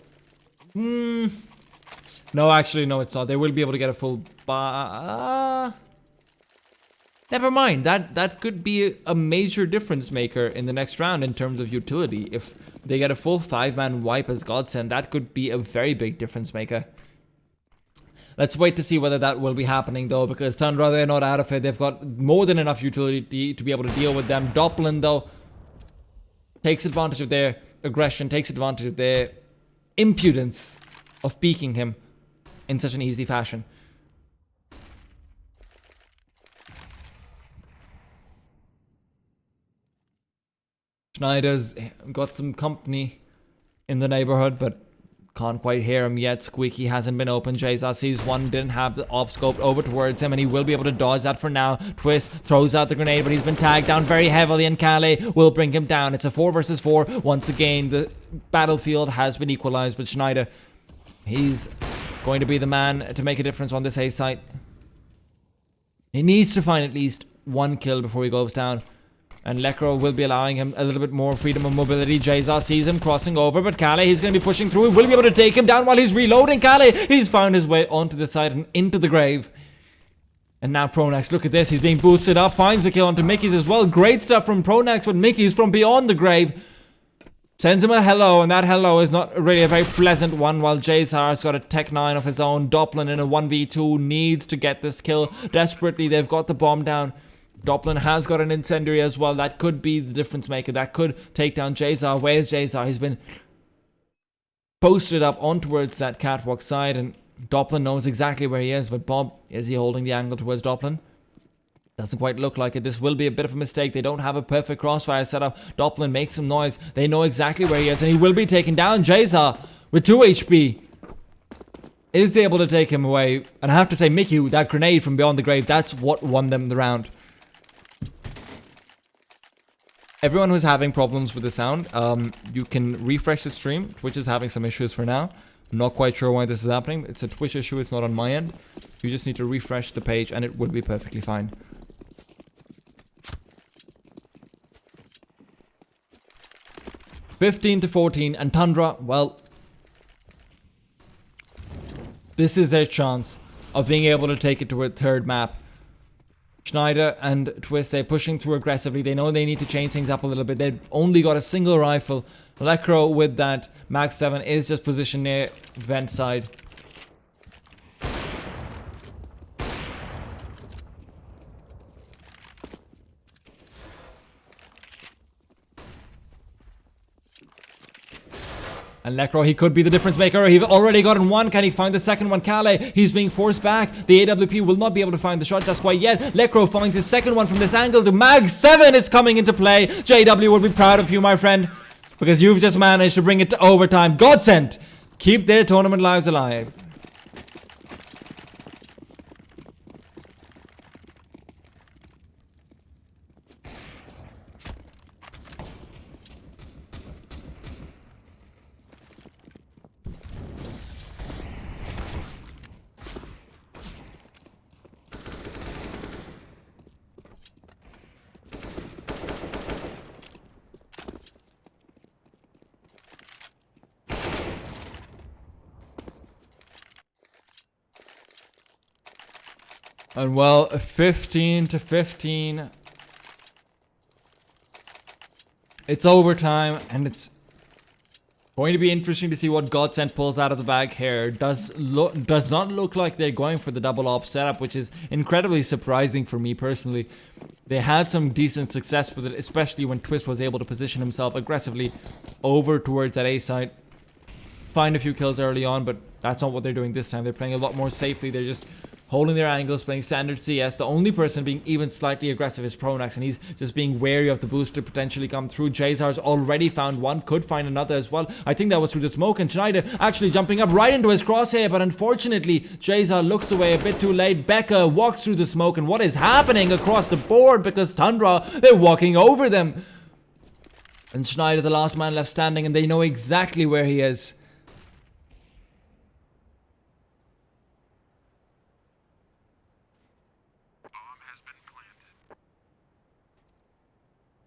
No, actually, no, it's not. They will be able to get a full... Never mind. That could be a major difference maker in the next round in terms of utility. If they get a full 5-man wipe as Godsent, that could be a very big difference maker. Let's wait to see whether that will be happening though, because Tundra, they're not out of it. They've got more than enough utility to be able to deal with them. Doppler, though, takes advantage of their aggression, takes advantage of their impudence of peeking him in such an easy fashion. Schneider's got some company in the neighborhood, but can't quite hear him yet. Squeaky hasn't been open. Jayza sees one, didn't have the op scope over towards him, and he will be able to dodge that for now. Twist throws out the grenade, but he's been tagged down very heavily, and Kale will bring him down. It's a 4 versus 4. Once again, the battlefield has been equalized, but Schneider, he's going to be the man to make a difference on this A site. He needs to find at least 1 kill before he goes down. And Lekro will be allowing him a little bit more freedom of mobility. Jayza sees him crossing over, but Kale, he's going to be pushing through. He will be able to take him down while he's reloading. Kale, he's found his way onto the side and into the grave. And now Pronax, look at this. He's being boosted up, finds the kill onto Mickey's as well. Great stuff from Pronax, but Mickey's from beyond the grave sends him a hello, and that hello is not really a very pleasant one, while Jayzar's got a Tech 9 of his own. Doppler in a 1v2 needs to get this kill desperately. They've got the bomb down. Doppler has got an incendiary as well. That could be the difference maker. That could take down Jayza. Where's Jayza? He's been posted up on towards that catwalk side, and Doppler knows exactly where he is. But Bob, is he holding the angle towards Doppler? Doesn't quite look like it. This will be a bit of a mistake. They don't have a perfect crossfire setup. Doppler makes some noise. They know exactly where he is, and he will be taken down. Jayza with 2 HP is able to take him away. And I have to say, Mickey, that grenade from beyond the grave, that's what won them the round. Everyone who's having problems with the sound, you can refresh the stream. Twitch is having some issues for now. I'm not quite sure why this is happening. It's a Twitch issue, it's not on my end. You just need to refresh the page and it will be perfectly fine. (15-14) and Tundra, well, this is their chance of being able to take it to a third map. Schneider and Twist, they're pushing through aggressively. They know they need to change things up a little bit. They've only got a single rifle. Lecro with that Max 7 is just positioned near vent side. And Lecro, he could be the difference maker. He's already gotten one. Can he find the second one? Kale, he's being forced back. The AWP will not be able to find the shot just quite yet. Lecro finds his second one from this angle. The Mag 7 is coming into play. JW will be proud of you, my friend, because you've just managed to bring it to overtime. Godsent keep their tournament lives alive. And well, 15-15. It's overtime, and it's going to be interesting to see what Godsent pulls out of the bag here. Does not look like they're going for the double op setup, which is incredibly surprising for me personally. They had some decent success with it, especially when Twist was able to position himself aggressively over towards that A side. Find a few kills early on, but that's not what they're doing this time. They're playing a lot more safely. They're just holding their angles, playing standard CS. The only person being even slightly aggressive is Pronax, and he's just being wary of the boost to potentially come through. Jazar's already found one, could find another as well. I think that was through the smoke, and Schneider actually jumping up right into his crosshair, but unfortunately, Jazar looks away a bit too late. Becca walks through the smoke, and what is happening across the board? Because Tundra, they're walking over them. And Schneider, the last man left standing, and they know exactly where he is.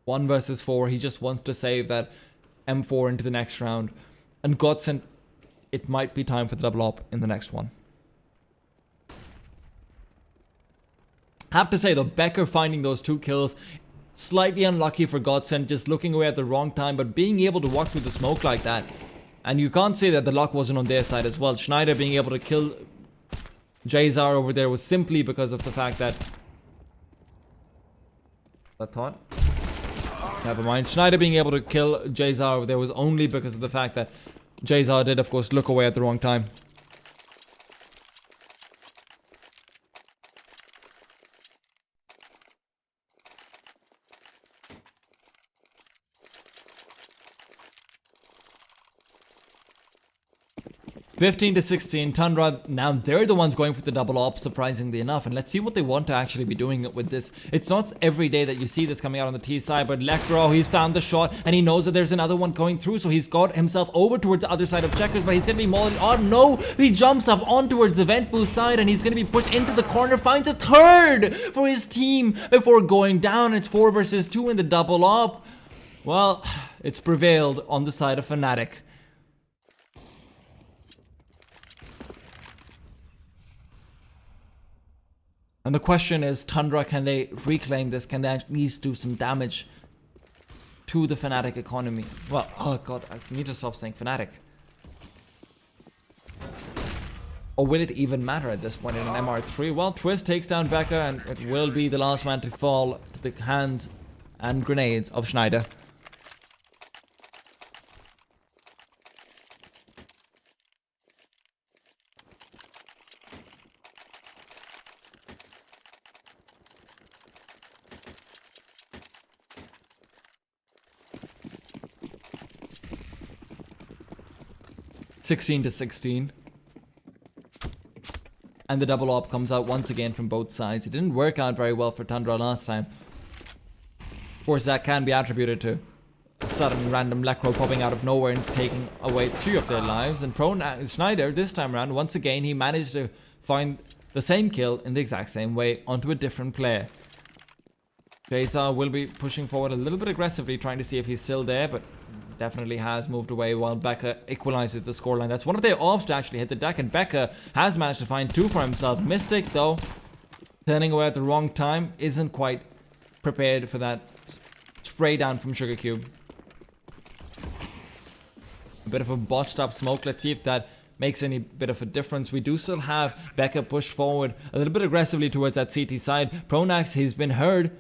One versus 4, he just wants to save that M4 into the next round. And Godsent, it might be time for the double op in the next one. Have to say though, Becker finding those 2 kills, slightly unlucky for Godsent, just looking away at the wrong time, but being able to walk through the smoke like that. And you can't say that the luck wasn't on their side as well. Schneider being able to kill Jazar over there was simply because of the fact that... That thought? Never mind. Schneider being able to kill Jazar over there was only because of the fact that Jazar did, of course, look away at the wrong time. (15-16), Tundra, now they're the ones going for the double op, surprisingly enough, and let's see what they want to actually be doing with this. It's not every day that you see this coming out on the T side, but Lecro, he's found the shot, and he knows that there's another one going through, so he's got himself over towards the other side of Checkers, but he's going to be mauled. Oh no, he jumps up on towards the vent boost side, and he's going to be pushed into the corner, finds a third for his team before going down. It's 4 versus 2 in the double op. Well, it's prevailed on the side of Fnatic. And the question is, Tundra, can they reclaim this? Can they at least do some damage to the Fnatic economy? Well, oh god, I need to stop saying Fnatic. Or will it even matter at this point in an MR3? Well, Twist takes down Becca, and it will be the last man to fall to the hands and grenades of Schneider. (16-16). And the double op comes out once again from both sides. It didn't work out very well for Tundra last time. Of course, that can be attributed to a sudden random Lekro popping out of nowhere and taking away 3 of their lives. And Schneider, this time around, once again, he managed to find the same kill in the exact same way onto a different player. Jayza will be pushing forward a little bit aggressively, trying to see if he's still there, but definitely has moved away while Becca equalizes the scoreline. That's one of their ops to actually hit the deck, and Becca has managed to find 2 for himself. Mystic, though, turning away at the wrong time, isn't quite prepared for that spray down from Sugar Cube. A bit of a botched up smoke. Let's see if that makes any bit of a difference. We do still have Becca push forward a little bit aggressively towards that CT side. Pronax, he's been heard.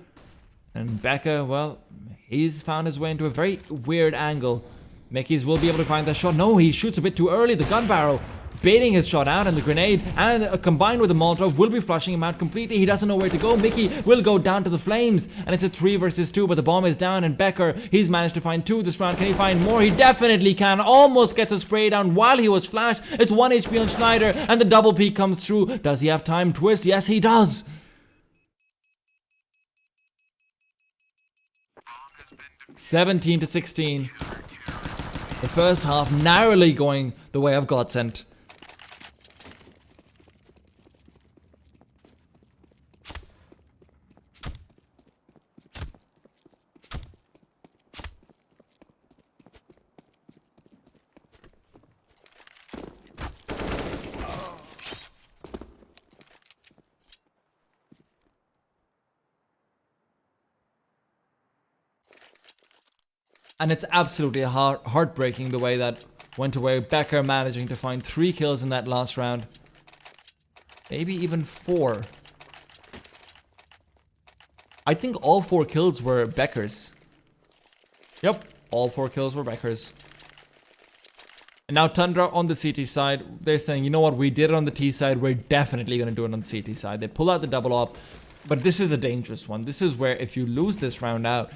And Becca, well, he's found his way into a very weird angle. Mickey's will be able to find that shot. No, he shoots a bit too early. The gun barrel baiting his shot out, and the grenade, and combined with the Molotov, will be flushing him out completely. He doesn't know where to go. Mickey will go down to the flames, and it's a 3 versus 2, but the bomb is down, and Becker, he's managed to find 2 this round. Can he find more? He definitely can. Almost gets a spray down while he was flashed. It's 1 HP on Schneider, and the double peek comes through. Does he have time twist? Yes, he does. (17-16). The first half narrowly going the way of Godsent. And it's absolutely heartbreaking the way that went away. Becker managing to find 3 kills in that last round. Maybe even 4. I think all 4 kills were Becker's. Yep, all 4 kills were Becker's. And now Tundra on the CT side, they're saying, you know what, we did it on the T side, we're definitely going to do it on the CT side. They pull out the double op, but this is a dangerous one. This is where if you lose this round out,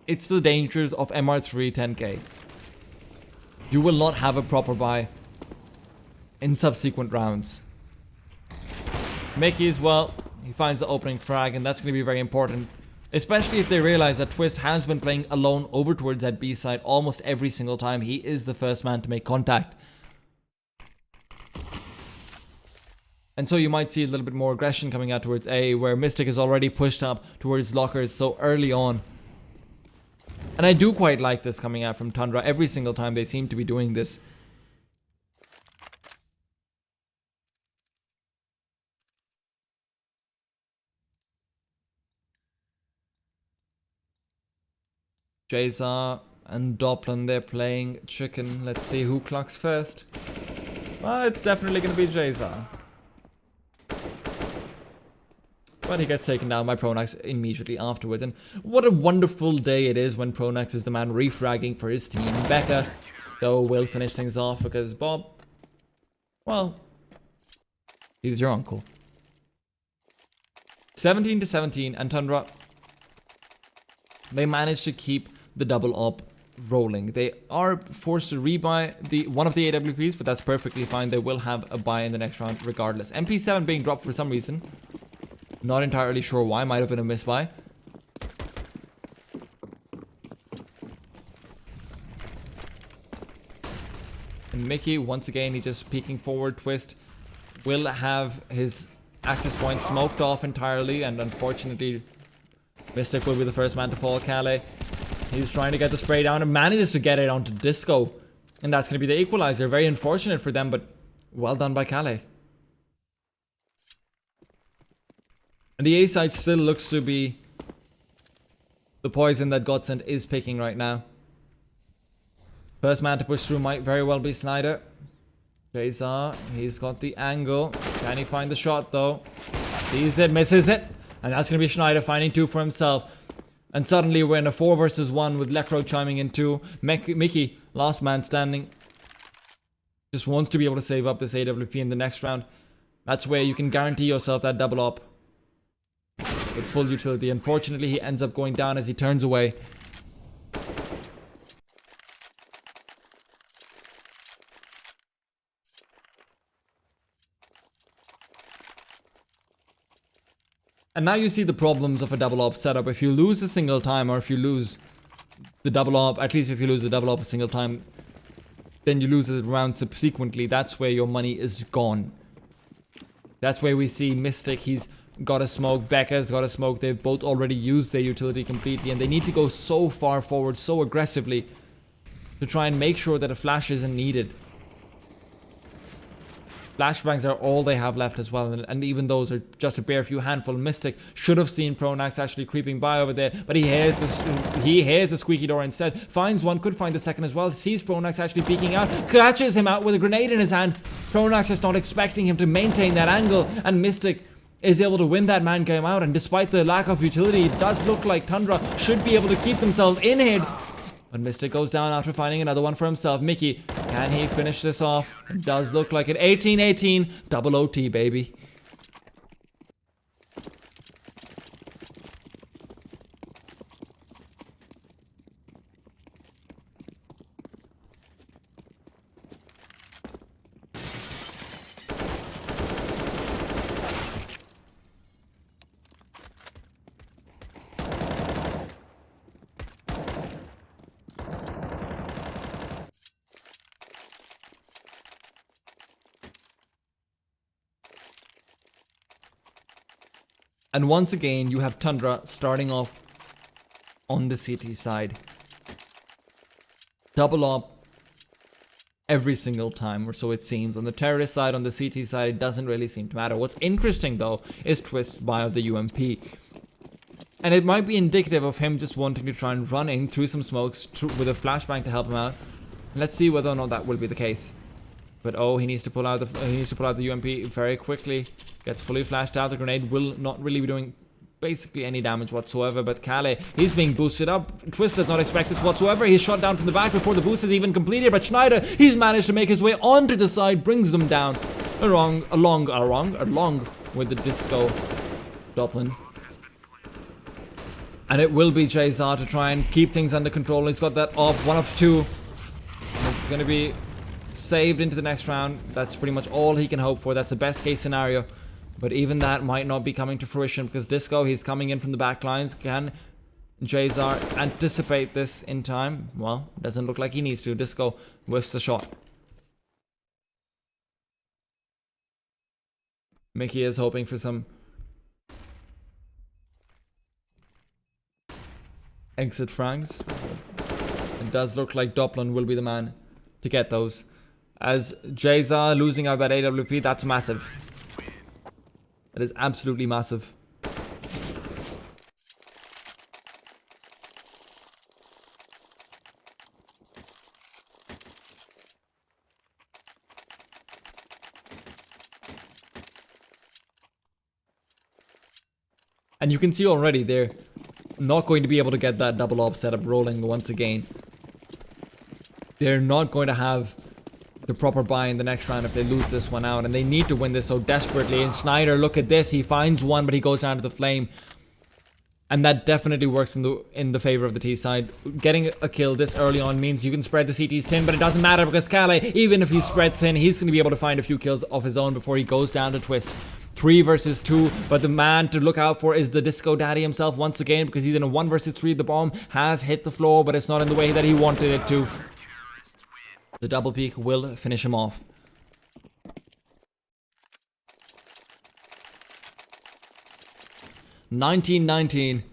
it's the dangers of MR3 10k. You will not have a proper buy in subsequent rounds. Mickey as well, he finds the opening frag, and that's going to be very important. Especially if they realize that Twist has been playing alone over towards that B side almost every single time. He is the first man to make contact. And so you might see a little bit more aggression coming out towards A, where Mystic is already pushed up towards lockers so early on. And I do quite like this coming out from Tundra. Every single time they seem to be doing this. Jayza and Doplin, they're playing chicken. Let's see who clocks first. Well, it's definitely going to be Jayza. But he gets taken down by Pronax immediately afterwards. And what a wonderful day it is when Pronax is the man refragging for his team. Becca, though, will finish things off because Bob, well, he's your uncle. 17-17, and Tundra, they managed to keep the double up rolling. They are forced to rebuy one of the AWPs, but that's perfectly fine. They will have a buy in the next round regardless. MP7 being dropped for some reason. Not entirely sure why, might have been a misbuy. And Mickey, once again, he's just peeking forward. Twist will have his access point smoked off entirely, and unfortunately, Mystic will be the first man to fall. Calais, he's trying to get the spray down and manages to get it onto Disco. And that's going to be the equalizer. Very unfortunate for them, but well done by Calais. And the A side still looks to be the poison that Godsent is picking right now. First man to push through might very well be Snyder. Jayza, he's got the angle. Can he find the shot though? Sees it, misses it. And that's going to be Schneider finding 2 for himself. And suddenly we're in a 4 versus 1 with Lekro chiming in 2. Mickey, last man standing, just wants to be able to save up this AWP in the next round. That's where you can guarantee yourself that double up with full utility. Unfortunately, he ends up going down as he turns away. And now you see the problems of a double op setup. If you lose a single time, or if you lose the double op, at least if you lose the double op a single time, then you lose a round subsequently. That's where your money is gone. That's where we see Mystic, he's got a smoke, Becca's got a smoke. They've both already used their utility completely, and they need to go so far forward, so aggressively, to try and make sure that a flash isn't needed. Flashbangs are all they have left as well, and even those are just a bare few handful. Mystic should have seen Pronax actually creeping by over there, but he hears the squeaky door instead. Finds one, could find the second as well. Sees Pronax actually peeking out, catches him out with a grenade in his hand. Pronax is not expecting him to maintain that angle, and Mystic is able to win that man game out. And despite the lack of utility, it does look like Tundra should be able to keep themselves in here. But Mystic goes down after finding another one for himself. Mickey, can he finish this off? It does look like it. 18-18, double OT, baby. And once again, you have Tundra starting off on the CT side. Double up every single time, or so it seems. On the terrorist side, on the CT side, it doesn't really seem to matter. What's interesting, though, is Twist's buy of the UMP. And it might be indicative of him just wanting to try and run in through some smokes with a flashbang to help him out. And let's see whether or not that will be the case. But oh, he needs to pull out the UMP very quickly. Gets fully flashed out. The grenade will not really be doing basically any damage whatsoever. But Kale, he's being boosted up. Twist does not expect this whatsoever. He's shot down from the back before the boost is even completed. But Schneider, he's managed to make his way onto the side, brings them down along with the disco Dublin. And it will be Jazar to try and keep things under control. He's got that off, one of two. It's going to be saved into the next round. That's pretty much all he can hope for. That's the best case scenario, but even that might not be coming to fruition because Disco, he's coming in from the back lines. Can Jazar anticipate this in time? Well, doesn't look like he needs to. Disco whiffs the shot. Mickey is hoping for some exit frags. It does look like Dublin will be the man to get those. As Jazar losing out that AWP, that's massive. That is absolutely massive. And you can see already they're not going to be able to get that double op setup rolling once again. They're not going to have the proper buy in the next round if they lose this one out, and they need to win this so desperately. And Schneider, look at this, he finds one, but he goes down to the flame, and that definitely works in the favor of the T side. Getting a kill this early on means you can spread the CTs thin, but it doesn't matter because Kale, even if he's spread thin, he's going to be able to find a few kills of his own before he goes down to Twist. 3 versus 2, but the man to look out for is the Disco Daddy himself once again, because he's in a 1 versus 3. The bomb has hit the floor, but it's not in the way that he wanted it to. The double peak will finish him off. $19-19.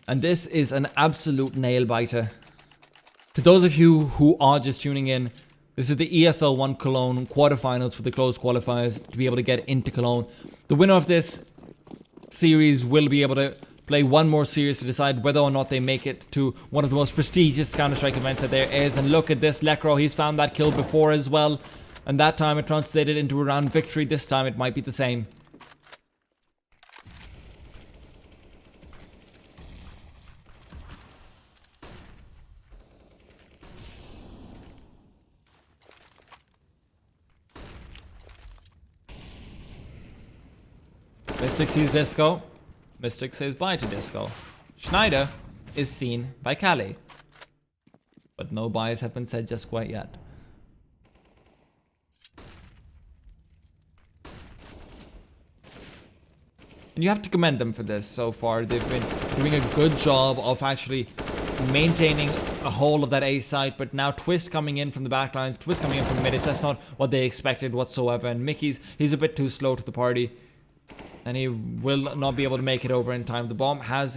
And this is an absolute nail biter. To those of you who are just tuning in, this is the ESL 1 Cologne quarterfinals for the closed qualifiers to be able to get into Cologne. The winner of this series will be able to play one more series to decide whether or not they make it to one of the most prestigious Counter-Strike events that there is. And look at this, Lekro, he's found that kill before as well. And that time it translated into a round victory. This time it might be the same. Mystic sees Disco. Mystic says bye to Disco. Schneider is seen by Kale. But no byes have been said just quite yet. And you have to commend them for this so far. They've been doing a good job of actually maintaining a hold of that A site, but now Twist coming in from the back lines, Twist coming in from mid, it's just not what they expected whatsoever, and he's a bit too slow to the party, and he will not be able to make it over in time. The bomb has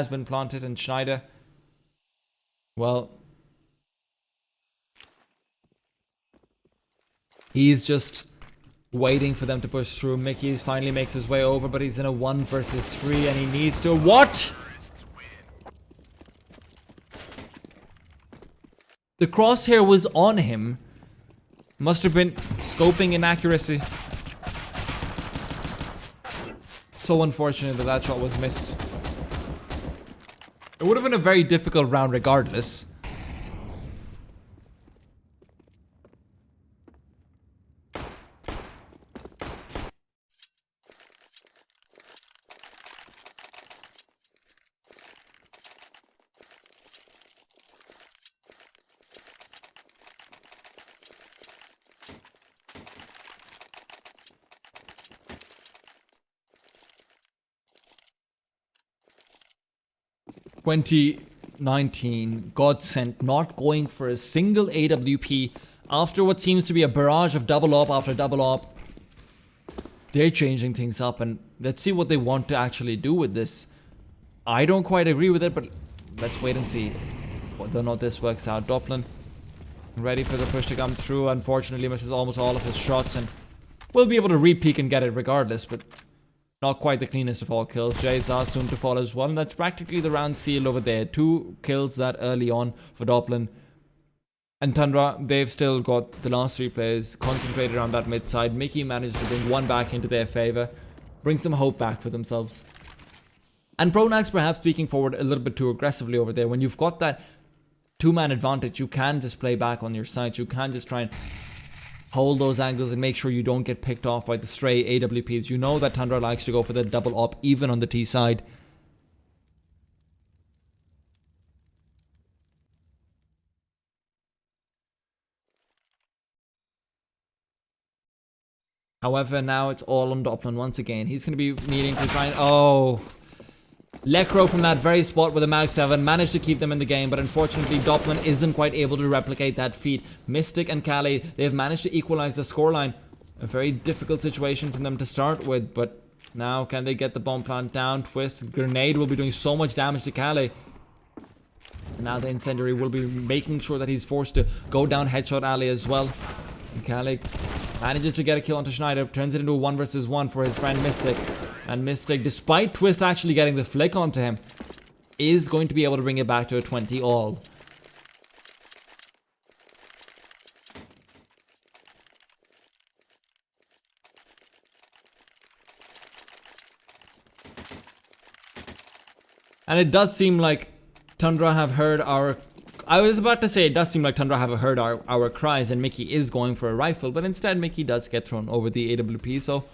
been planted, and Schneider, well, he's just waiting for them to push through. Mickey finally makes his way over, but he's in a 1 versus 3, and he needs to... What?! The crosshair was on him. Must have been scoping inaccuracy. So unfortunate that that shot was missed. It would have been a very difficult round regardless. (2019) Godsent not going for a single AWP after what seems to be a barrage of double op after double op. They're changing things up, and let's see what they want to actually do with this. I don't quite agree with it, but let's wait and see whether or not this works out. Doppelin ready for the push to come through. Unfortunately misses almost all of his shots, and will be able to re-peek and get it regardless, but not quite the cleanest of all kills. Jayzar soon to fall as well, and that's practically the round sealed over there. 2 kills that early on for Doppelin. And Tundra, they've still got the last 3 players concentrated around that mid side. Mickey managed to bring 1 back into their favor, bring some hope back for themselves. And Pronax perhaps speaking forward a little bit too aggressively over there. When you've got that 2-man advantage, you can just play back on your sides. You can just try and hold those angles and make sure you don't get picked off by the stray AWPs. You know that Tundra likes to go for the double op even on the T side. However, now it's all on Doppelin once again. He's going to be needing to try and... Oh! Lekro from that very spot with a Mag 7 managed to keep them in the game, but unfortunately Doppelin isn't quite able to replicate that feat. Mystic and Kali, they've managed to equalize the scoreline. A very difficult situation for them to start with, but now can they get the bomb plant down? Twist, grenade will be doing so much damage to Kali. And now the incendiary will be making sure that he's forced to go down headshot alley as well. And Kali manages to get a kill onto Schneider, turns it into a 1 versus 1 for his friend Mystic. And Mystic, despite Twist actually getting the flick onto him, is going to be able to bring it back to a 20 all. And it does seem like Tundra have heard our... I was about to say it does seem like Tundra have heard our cries, and Mickey is going for a rifle, but instead Mickey does get thrown over the AWP, so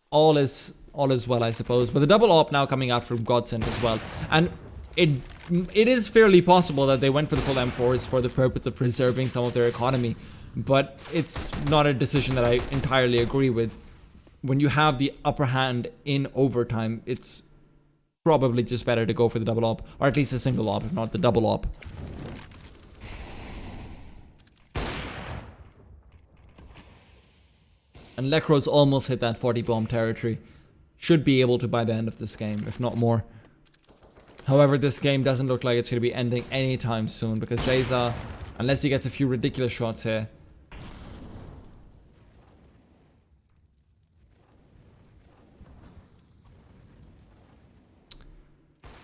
all is well, I suppose. But the double op now coming out from Godsent as well, and it is fairly possible that they went for the full M4s for the purpose of preserving some of their economy, but it's not a decision that I entirely agree with. When you have the upper hand in overtime, it's probably just better to go for the double op, or at least a single op, if not the double op. And Lekro's almost hit that 40 bomb territory. Should be able to by the end of this game, if not more. However, this game doesn't look like it's going to be ending anytime soon, because Jayza, unless he gets a few ridiculous shots here.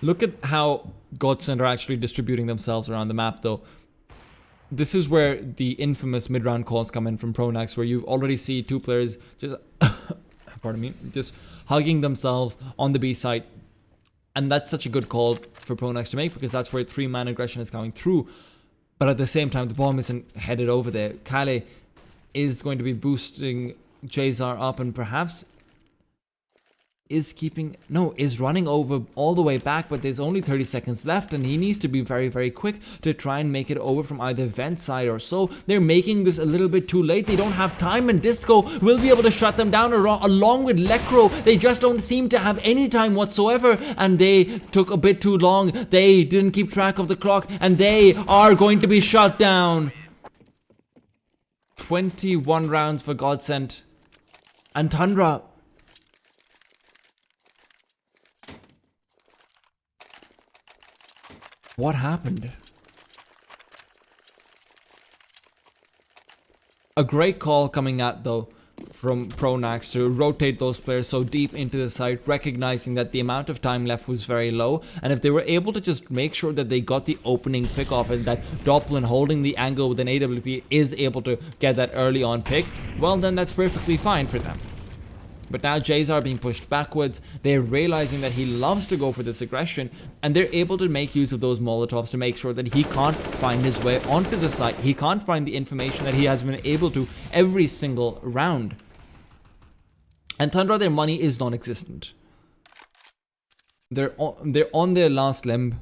Look at how Godsent are actually distributing themselves around the map though. This is where the infamous mid-round calls come in from Pronax, where you already see 2 players just, pardon me, just hugging themselves on the B site. And that's such a good call for Pronax to make, because that's where 3-man aggression is coming through. But at the same time, the bomb isn't headed over there. Kale is going to be boosting Jayzar up, and perhaps is running over all the way back, but there's only 30 seconds left and he needs to be very, very quick to try and make it over from either vent side or so. They're making this a little bit too late. They don't have time, and Disco will be able to shut them down along with Lecro. They just don't seem to have any time whatsoever, and they took a bit too long. They didn't keep track of the clock, and they are going to be shut down. 21 rounds for Godsent. And Tundra, what happened? A great call coming out though from Pronax to rotate those players so deep into the site, recognizing that the amount of time left was very low, and if they were able to just make sure that they got the opening pick off and that Doppelin holding the angle with an AWP is able to get that early on pick, well then that's perfectly fine for them. But now Jays are being pushed backwards. They're realizing that he loves to go for this aggression, and they're able to make use of those Molotovs to make sure that he can't find his way onto the site. He can't find the information that he has been able to every single round. And Tundra, their money is non-existent. They're on their last limb.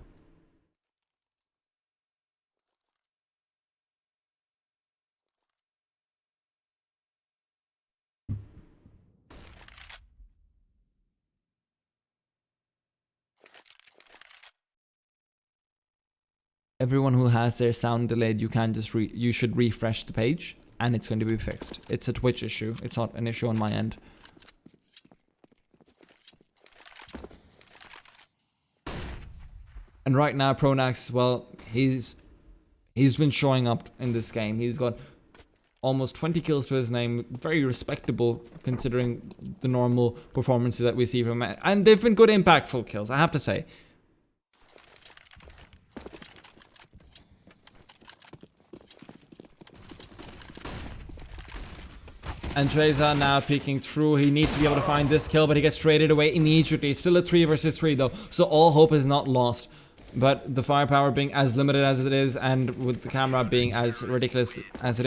Everyone who has their sound delayed, you should refresh the page and it's going to be fixed. It's a Twitch issue. It's not an issue on my end. And right now Pronax, well, he's been showing up in this game. He's got almost 20 kills to his name, very respectable considering the normal performances that we see from him. And they've been good impactful kills, I have to say. And Treza now peeking through. He needs to be able to find this kill, but he gets traded away immediately. It's still a 3 versus 3 though, so all hope is not lost. But the firepower being as limited as it is, and with the camera being as ridiculous as it is,